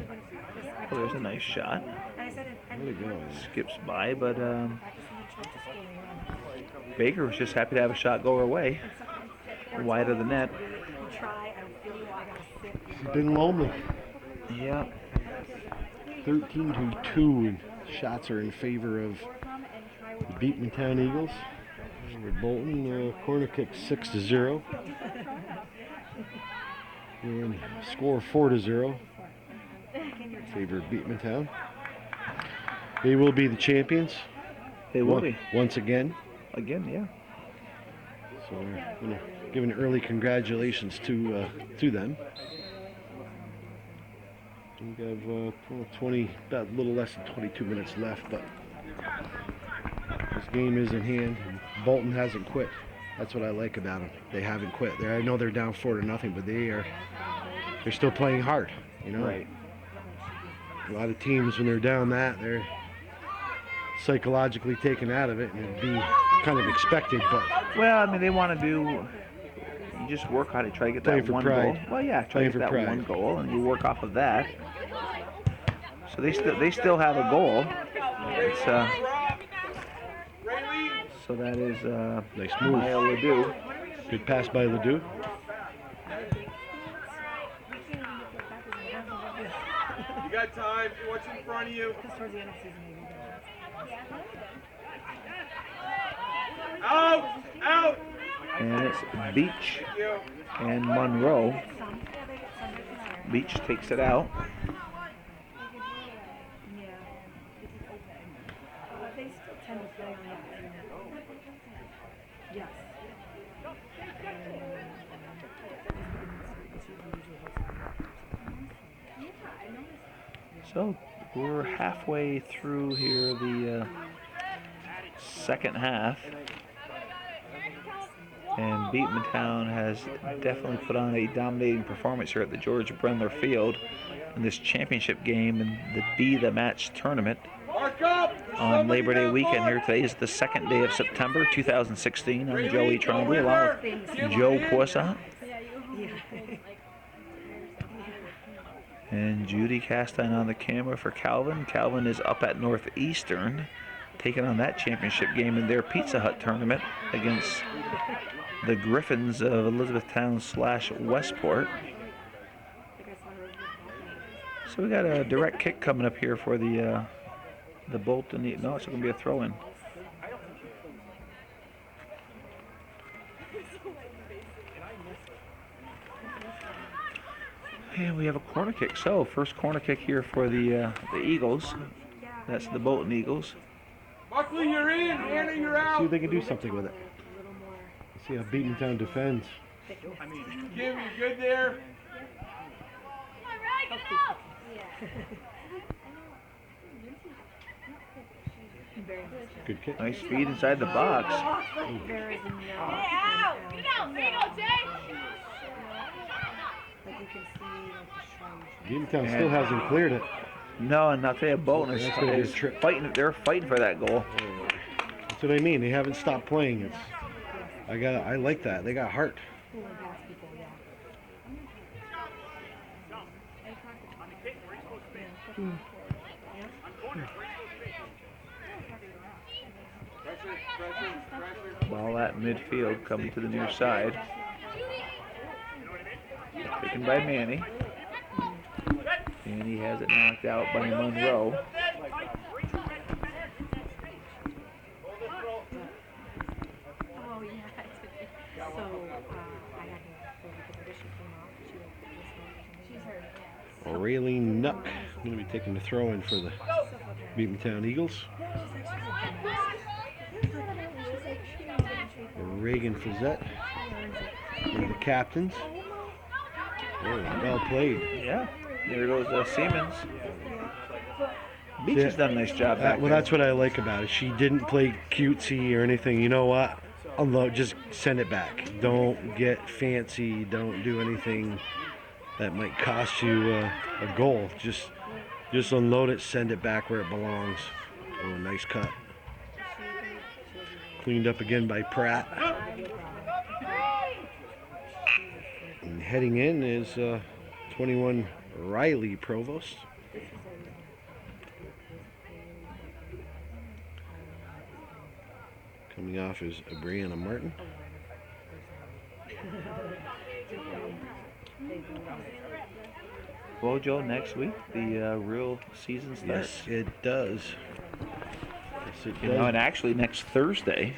Oh, there's a nice shot. There we go. Skips by, but Baker was just happy to have a shot go her way, wide of the net. She's been lonely. Yeah. 13-2, and shots are in favor of the Beekmantown Eagles. Over at Bolton, corner kick 6-0. And score 4-0 in favor of Beekmantown. They will be the champions. They will be. Once again. Again, yeah. So we're going to give an early congratulations to them. We have about a little less than 22 minutes left, but this game is in hand. And Bolton hasn't quit. That's what I like about them. They haven't quit. I know they're down 4-0, but they're still playing hard. You know, Right. A lot of teams when they're down that, they're psychologically taken out of it, and it'd be kind of expected. But Well, I mean, they want to do. You just work hard to try to get Playing that for one pride. goal. Well, yeah, try to Playing get for that pride. one goal, and you work off of that. So they still have a goal. It's, so that is nice move. Maya Ledoux. Good pass by Ledoux. You got time. What's in front of you? Out! Out! And it's Beach You. and Monroe. Beach takes it out. So we're halfway through here the second half. And Beekmantown has definitely put on a dominating performance here at the George Brendler Field in this championship game in the Be the Match tournament Mark up! on Labor Day weekend here. Today is the second day of September 2016. I'm Joey Trombley along with Joe Poisson. And Judy Castine on the camera for Calvin. Calvin is up at Northeastern, taking on that championship game in their Pizza Hut tournament against the Griffins of Elizabethtown / Westport. So we got a direct kick coming up here for the Bolton. No, it's going to be a throw-in. And we have a corner kick. So first corner kick here for the Eagles. That's the Bolton Eagles. Buckley, you're in. Anna, you're out. See if they can do something with it. See how Beekmantown defends. Jim, you good there? Good kick. Nice speed inside the box. There is no. Get out! Get out! There you go, Jay! Like you can see like the shrine. Beekmantown still hasn't cleared it. No, and I'll tell you, Bolton That's gonna be a is trip. fighting. They're fighting for that goal. That's what I mean. They haven't stopped playing. It's. I like that. They got heart. Ball at midfield, coming to the near side. Taken by Manny. And he has it knocked out by Monroe. Oh yeah, I so I had to because I guess she came off. She's hurt. Raylene Nuck going to be taking the throw in for the Beekmantown Eagles. Reagan Fazette, one of the captains. Oh, well played. Yeah, there goes Siemens. Beach has done a nice job back Well, there. that's what I like about it. She didn't play cutesy or anything. You know what? Just send it back. Don't get fancy. Don't do anything that might cost you a goal. Just unload it, send it back where it belongs. Oh, nice cut. Cleaned up again by Pratt. And heading in is 21 Riley Provost. Coming off is Brianna Martin. Well, Joe, next week the real season starts. Yes, it does. Yes, it You know, does. and actually next Thursday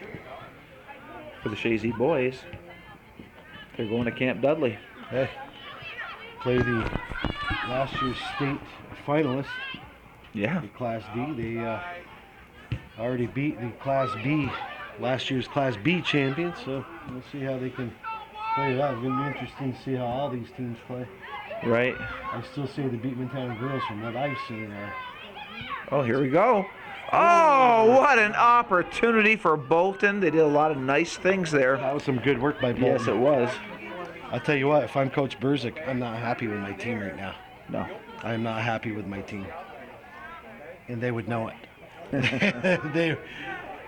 for the Chazy boys, they're going to Camp Dudley. Hey, play the last year's state finalists, Yeah. the Class D. They already beat the Class B, last year's Class B champions. So we'll see how they can play that. It's going to be interesting to see how all these teams play. Right. I still say the Beekmantown girls, from what I've seen, are. Oh, here we go. Oh, what an opportunity for Bolton. They did a lot of nice things there. That was some good work by Bolton. Yes, it was. I'll tell you what, if I'm Coach Burzik, I'm not happy with my team right now. No. I'm not happy with my team. And they would know it.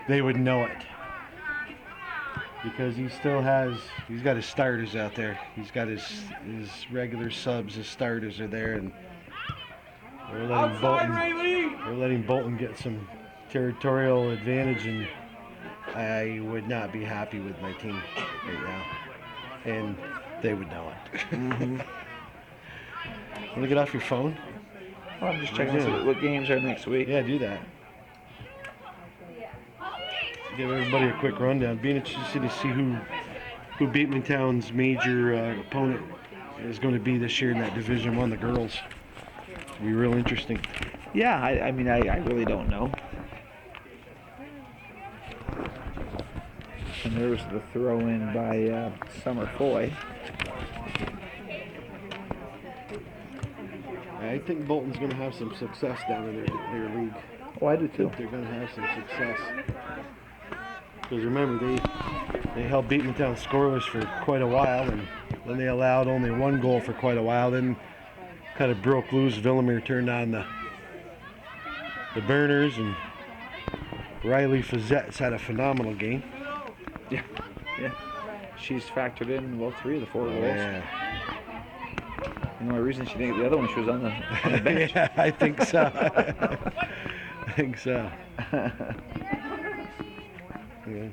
they would know it. Because he's got his starters out there. He's got his regular subs, his starters are there, and they're letting Bolton get some territorial advantage, and I would not be happy with my team right now. And they would know it. Mm-hmm. Want to get off your phone? Well, I'm just checking to see what games are next week. Yeah, do that. Give everybody a quick rundown. Being interested to see who Beekmantown's major opponent is going to be this year in that Division I, the girls. It'll be real interesting. Yeah, I mean, I really don't know. And there's the throw in by Summer Foy. I think Bolton's going to have some success down in their league. Oh, I do I too. think they're going to have some success. Because remember, they held Beekmantown scoreless for quite a while, and then they allowed only one goal for quite a while. Then kind of broke loose. Villamere turned on the burners, and Riley Fazette's had a phenomenal game. Yeah. She's factored in, well, 3 of the 4 goals. Yeah. The only reason she didn't get the other one, she was on the bench. Yeah, I think so. I think so. Yeah.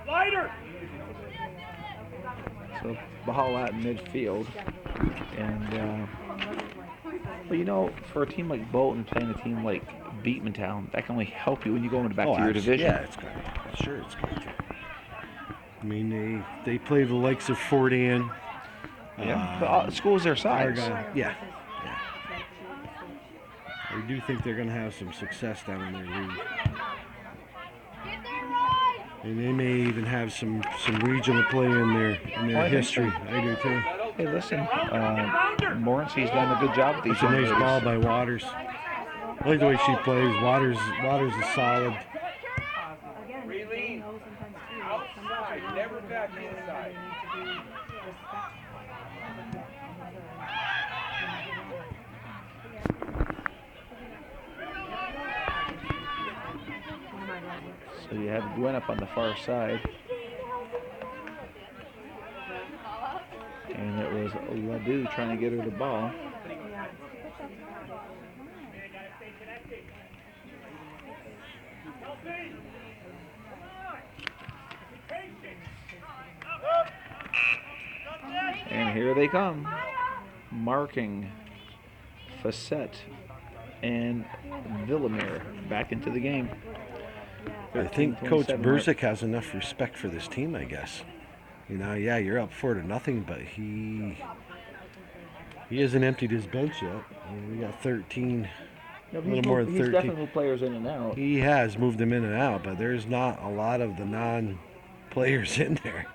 Lighter! So ball out in midfield, and well, you know, for a team like Bolton playing a team like Beekmantown, that can only help you when you go into back to your division. Yeah, it's going to. Sure, it's going to. I mean, they play the likes of Fort Ann. Yeah, but all, schools their size. Oregon. Yeah. I do think they're going to have some success down in their league. And they may even have some regional play in their history. I do too. Hey, listen, Morency's done a good job with these It's a nice young ball ladies. by Waters. I like the way she plays. Waters is solid. Raylene, outside, never back inside. So you have Gwen up on the far side. And it was Ledoux trying to get her the ball. And here they come. Marking Facette and Villamere back into the game. I think Coach 13-27 Burzik has enough respect for this team, I guess. You know, yeah, you're up 4-0, but he hasn't emptied his bench yet. I mean, we got 13, No, a little more than 13. He's definitely moved players in and out. He has moved them in and out, but there's not a lot of the non-players in there.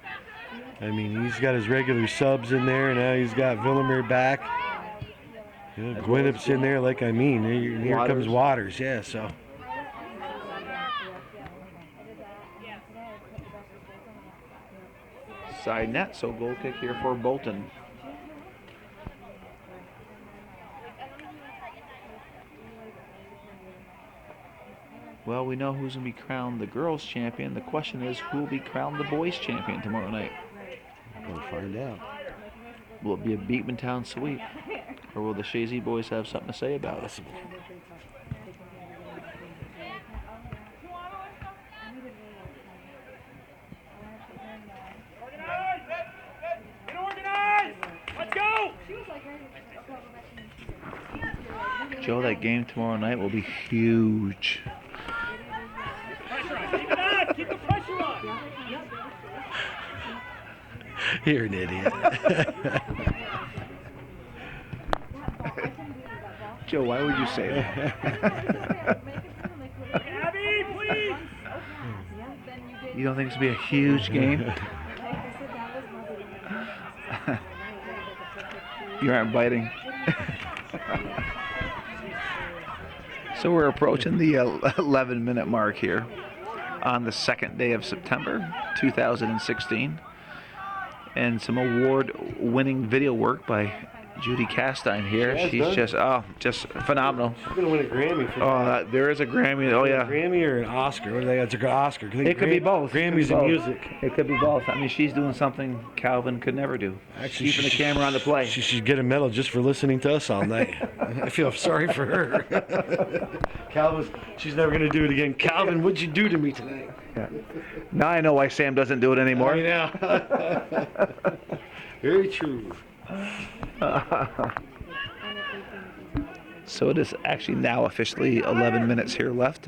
I mean, he's got his regular subs in there, and now he's got Villamere back. You know, Gwynup's in there, like I mean. Here comes Waters, yeah, so. Side net, so goal kick here for Bolton. Well, we know who's going to be crowned the girls' champion. The question is, who will be crowned the boys' champion tomorrow night? We'll find out. Will it be a Beekmantown sweep? Or will the Chazy boys have something to say about it? Joe, that game tomorrow night will be huge. Keep it on! Keep the pressure on! You're an idiot. Joe, why would you say that? Abby, please! You don't think this will be a huge game? You aren't biting. So we're approaching the 11-minute mark here on the second day of September 2016. And some award-winning video work by Judy Castine here. She's just phenomenal. She's going to win a Grammy for that. There is a Grammy. Oh, yeah. A Grammy or an Oscar? What do they got? It's an Oscar. It could be both. Grammys and music. It could be both. I mean, she's doing something Calvin could never do. Actually, Keeping the camera on the play. She should get a medal just for listening to us all night. I feel sorry for her. Calvin, she's never going to do it again. Calvin, what'd you do to me tonight? Yeah. Now I know why Sam doesn't do it anymore. I know. Very true. So it is actually now officially 11 minutes here left.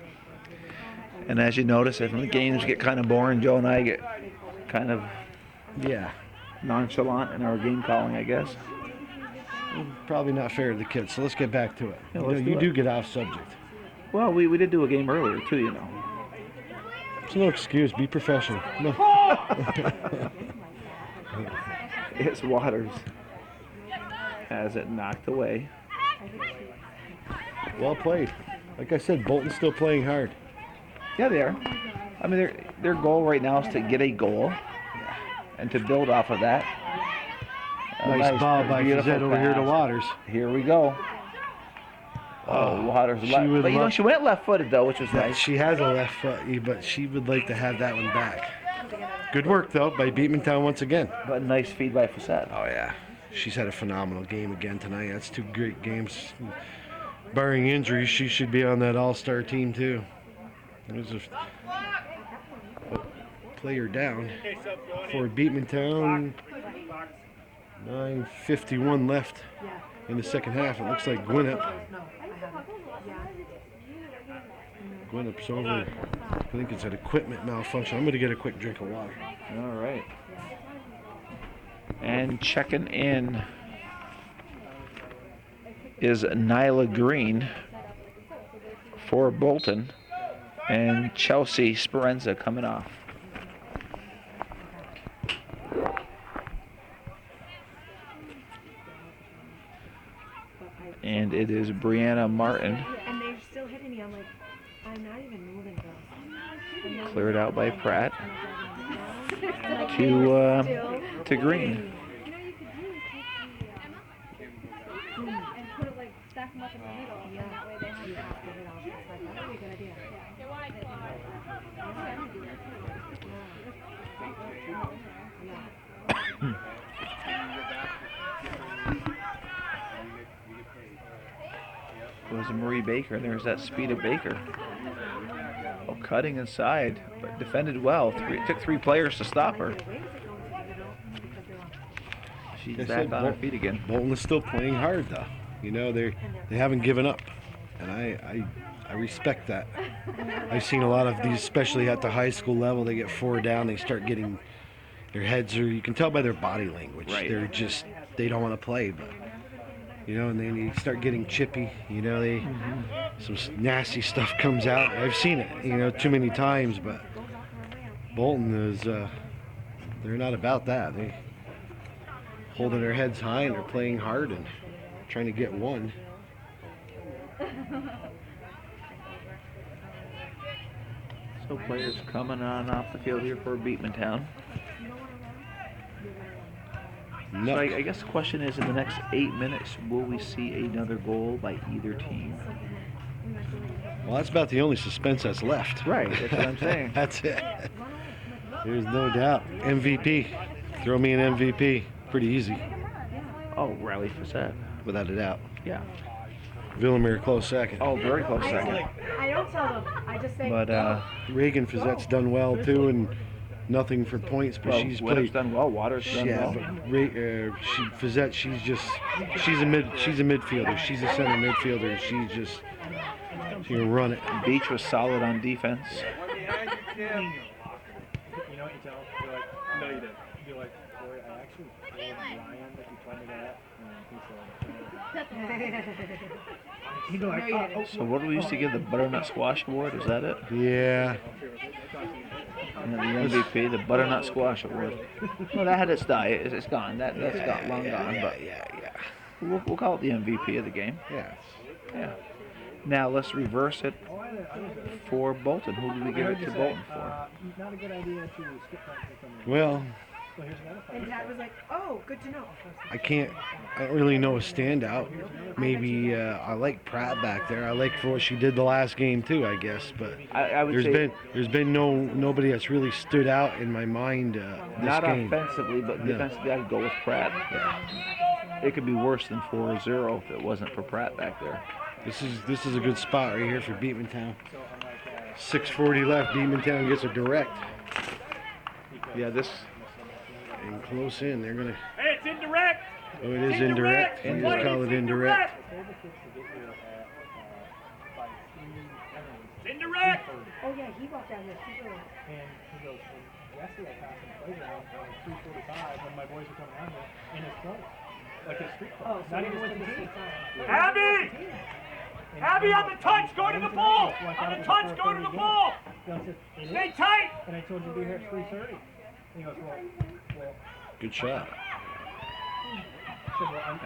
And as you notice, if the games get kind of boring, Joe and I get kind of nonchalant in our game calling, I guess. Probably not fair to the kids, so let's get back to it. Yeah, let's do it. do get off subject. Well, we did do a game earlier, too, you know. It's no excuse. Be professional. No. It's Waters. Has it knocked away. Well played. Like I said, Bolton's still playing hard. Yeah, they are. I mean, their goal right now is to get a goal and to build off of that. Nice ball by beautiful Fizette over here to pass. Waters. Here we go. Oh, Waters she left. would But love- she went left-footed though, which was nice. She has a left foot, but she would like to have that one back. Good work, though, by Beekmantown once again. But nice feed by Facette. Oh, yeah. She's had a phenomenal game again tonight. That's 2 great games. Barring injuries, she should be on that all-star team, too. There's a player down for Beekmantown. 9:51 left in the second half. It looks like Gwinnup's over. I think it's an equipment malfunction. I'm going to get a quick drink of water. All right. And checking in is Nyla Green for Bolton, and Chelsea Sperenza coming off. And it is Brianna Martin, And they're still hitting me. I'm like, I'm not even moving, girls. I'm not cleared out by Pratt moving. to Green. You know, you could really take the and put it like stack them up in the middle, and that way they have You have to get it off. It's like, that would be a good idea. Get wide. It was Marie Baker. There's that speed of Baker. Oh, cutting inside, but defended well. It took 3 players to stop her. She's Like I back said, on her feet again. Bolton is still playing hard, though. You know, they haven't given up, and I respect that. I've seen a lot of these, especially at the high school level. They get 4 down, they start getting their heads, or you can tell by their body language. Right. They don't want to play, but you know, and then they start getting chippy. You know, some nasty stuff comes out. I've seen it, you know, too many times. But Bolton is, they're not about that. They holding their heads high and they're playing hard and trying to get one. So players coming on off the field here for Beekmantown. So I guess the question is, in the next 8 minutes, will we see another goal by either team? Well, that's about the only suspense that's left. Right, that's what I'm saying. That's it. There's no doubt. MVP. Throw me an MVP. Pretty easy, Oh, Riley Facette. without a doubt. Yeah. Villamere close second. Oh, very close second. I don't tell them. I just say, But Reagan Fizette's done well too, and nothing for points, but well, she's Winup's played. done well. Waters done Yeah, well. but Fizette, she's a midfielder. She's a center midfielder. She can run it. Beach was solid on defense. You know what you tell them? You're like, no, you didn't. You're like, boy, I actually told Ryan that you told me that, and he said, he'd be like, oh, So what do we used to give the Butternut Squash Award? Is that it? Yeah. And the MVP, the Butternut Squash Award. No, that had its day. It's gone. That's got long gone. But Yeah. we'll call it the MVP of the game. Yeah. Yeah. Now let's reverse it for Bolton. Who did we give it to Bolton for? not a good idea to skip practice on the Well, So here's another and Dad was like, oh, good to know. I don't really know a standout. Maybe I like Pratt back there. I like for what she did the last game too, I guess. But I would say there's been nobody that's really stood out in my mind this not game. offensively, but defensively, I'd go with Pratt. It could be worse than 4-0 if it wasn't for Pratt back there. This is a good spot right here for Beekmantown. 6:40 left. Beekmantown gets a direct. Yeah, this And close in. They're gonna. Hey, it's indirect! Oh, it is indirect. You just call it indirect. It's indirect! Oh, yeah, he walked down there super early. And he goes, and yesterday I passed in the playground at 3:45 when my boys were coming down there, and it's close. Like a street Oh, close. so Not he even was with the the team. same time. Abby! Abby, on the touch, go to the ball! On the touch, go to the ball! Stay tight! And I told you to be here at 3:30. He goes, well, Good shot.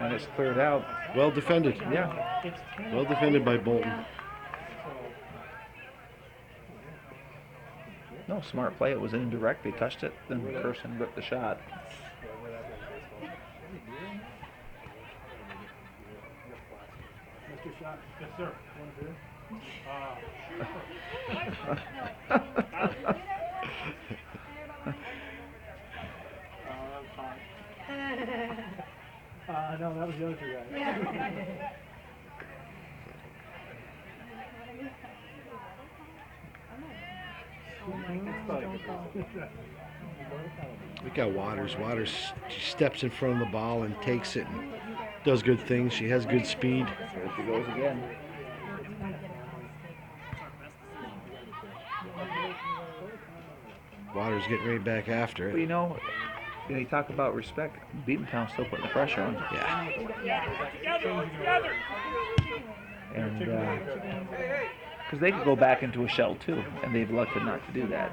and it's cleared out. Well defended. Yeah. it's 10. Well defended by Bolton. No, smart play. It was indirect. They touched it, then Kirsten ripped the shot. Mr. shot. Yes, sir. One, two. No, that was the other two guys. We got Waters. Waters, she steps in front of the ball and takes it and does good things. She has good speed. There she goes again. Waters getting right back after But it. you know, you talk about respect. Beekmantown's still putting the pressure on. Yeah. Together. And because they could go back into a shell too, and they've elected not to do that.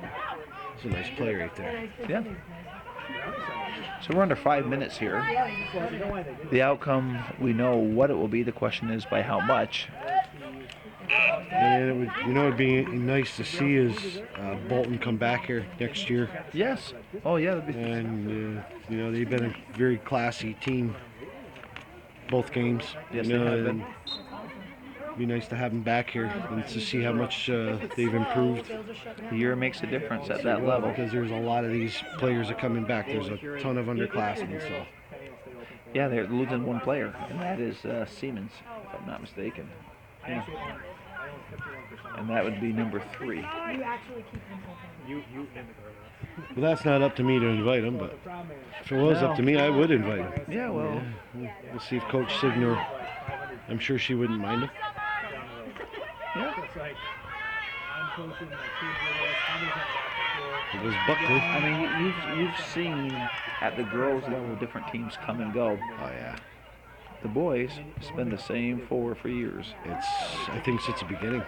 It's a nice play right there. Yeah. So we're under 5 minutes here. The outcome, we know what it will be. The question is by how much. And it would, it'd be nice to see is Bolton come back here next year. Yes. Oh yeah. That'd be, And they've been a very classy team, both games. Yes, they have been. It'd be nice to have them back here and to see how much they've improved. the year makes a difference at that level. Because there's a lot of these players are coming back. There's a ton of underclassmen. So Yeah, they're losing one player, and that is Siemens, if I'm not mistaken. Yeah. And that would be number 3. You actually keep them open. well, that's not up to me to invite them. But if it was up to me, I would invite them. Yeah, well, We'll see if Coach Signor. I'm sure she wouldn't mind them. yeah. It's like, I'm coaching my kids with us. How does that happen? It was Buckley. I mean, you've seen at the girls' level different teams come and go. Oh yeah. The boys spend the same 4 for years. I think since the beginning.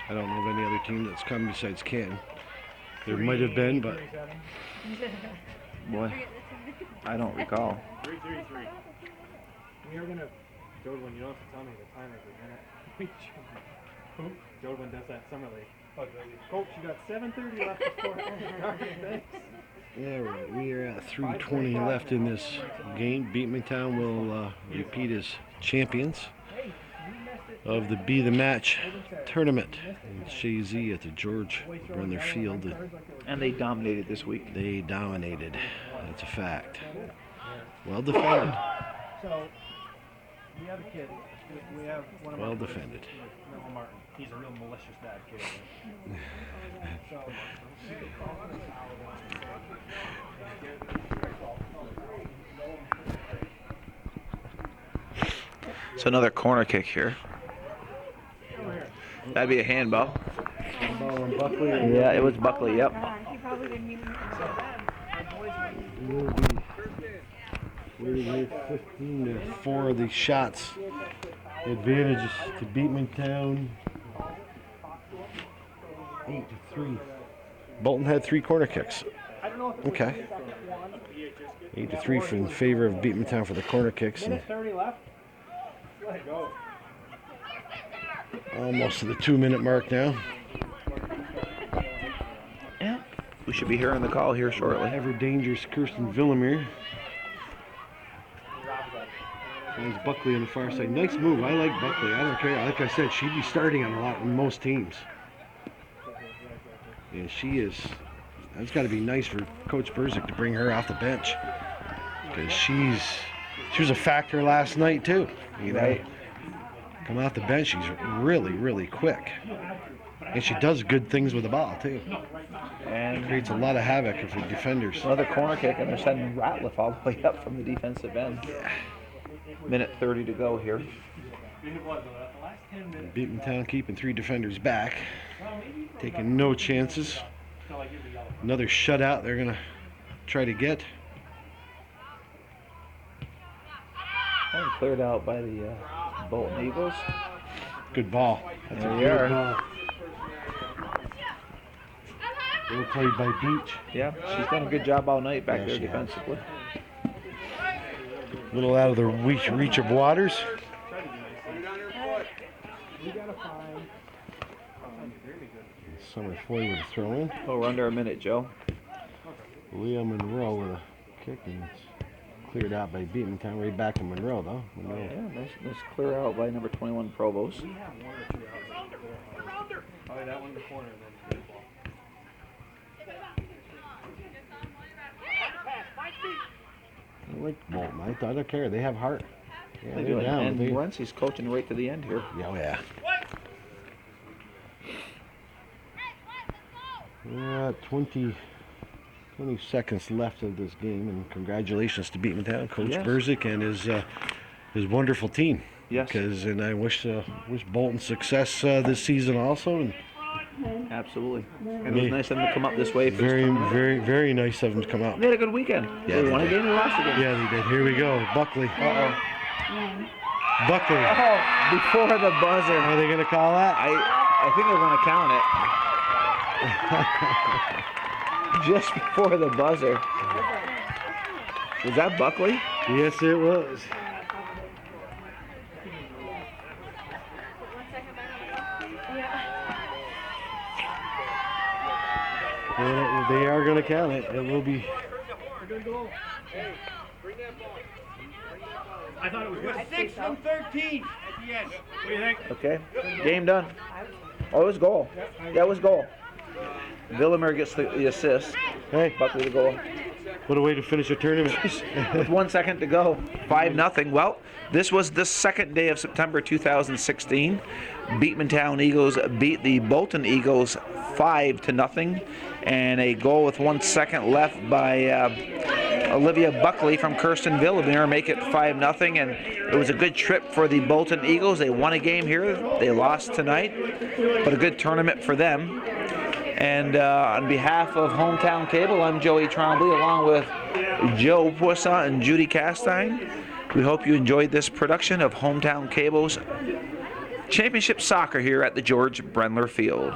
I don't know of any other team that's come besides Canton. There might have been, but Boy, I don't recall. 3-3-3. We are gonna. Jordan, you don't have to tell me the timer every minute. Who? Jordan does that summer league. Oh, Coach, you got 7:30 left before. Thanks. yeah, we are at 3:20 left in this game. Beekmantown will repeat as champions of the Be the Match tournament in Chazy at the George Brendler Field. And they dominated this week. They dominated. That's a fact. Well defended. So, the other kid, we have one of Well our defended. Noah Martin. He's a real malicious bad kid. So, you could call him So another corner kick here. That'd be a handball. Ball on Buckley. Yeah, it was Buckley, yep. He probably didn't even know that. Will be 15-4 of the shots. Advantages to Beekmantown. 8-3. Bolton had 3 corner kicks. Okay. 8-3 in favor of Beekmantown for the corner kicks. And 30 left. Let it go. almost to the 2-minute mark now. Yeah. We should be hearing the call here shortly. Ever dangerous Kirsten Villamere. Finds Buckley on the far side. Nice move. I like Buckley. I don't care. Like I said, she'd be starting on a lot in most teams. Yeah, she is. That's got to be nice for Coach Burzik to bring her off the bench, because she was a factor last night too. Right. Come off the bench, she's really, really quick, and she does good things with the ball too. And Creates a lot of havoc for defenders. another corner kick, and they're sending Ratliff all the way up from the defensive end. Minute 30 to go here. Beekmantown keeping 3 defenders back, taking no chances. Another shutout they're gonna try to get. And cleared out by the Bolton Eagles. Good ball. That's There a we good are. ball. Well played by Beach. Yeah, she's done a good job all night back Yeah, there she has. defensively. A little out of the reach of Waters. Summer Foy with a throw in. Oh, we're under a minute, Joe. Leah Monroe with a kick, and it's cleared out by Beekmantown, right back in Monroe, though. Monroe. Yeah, nice clear out by number 21 Provost. We have one or two out. Oh, that one in the corner, and then good ball. I like Bolton. I don't care. They have heart. Yeah, They they're do. down. And Morency's coaching right to the end here. Yeah, oh, yeah. 20 seconds left of this game, and congratulations to Beekmantown, Coach Yes. Burzik and his wonderful team. Yes. And I wish Bolton success this season also. And Absolutely. And it was nice of them to come up this way. For this very, tournament. very, very nice of them to come out. They had a good weekend. Yeah, They won a they game, they lost a game. Yeah, they did. Here we go. Buckley. Uh-oh. Buckley. Oh, before the buzzer. Are they going to call that? I think they're going to count it. Just before the buzzer. Was that Buckley? Yes, it was. They are going to count it. It will be. I thought it was good. I think from 13 at the end. What do you think? Okay. Game done. Oh, it was goal. That was goal. Villamere gets the assist. Hey, Buckley the goal. what a way to finish a tournament. With 1 second to go. 5-0. Well, this was the second day of September 2016. Beekmantown Eagles beat the Bolton Eagles 5-0. And a goal with 1 second left by Olivia Buckley from Kirsten Villamere make it 5-0. And it was a good trip for the Bolton Eagles. They won a game here. They lost tonight, but a good tournament for them. And on behalf of Hometown Cable, I'm Joey Trombley, along with Joe Poisson and Judy Castine. We hope you enjoyed this production of Hometown Cable's Championship Soccer here at the George Brendler Field.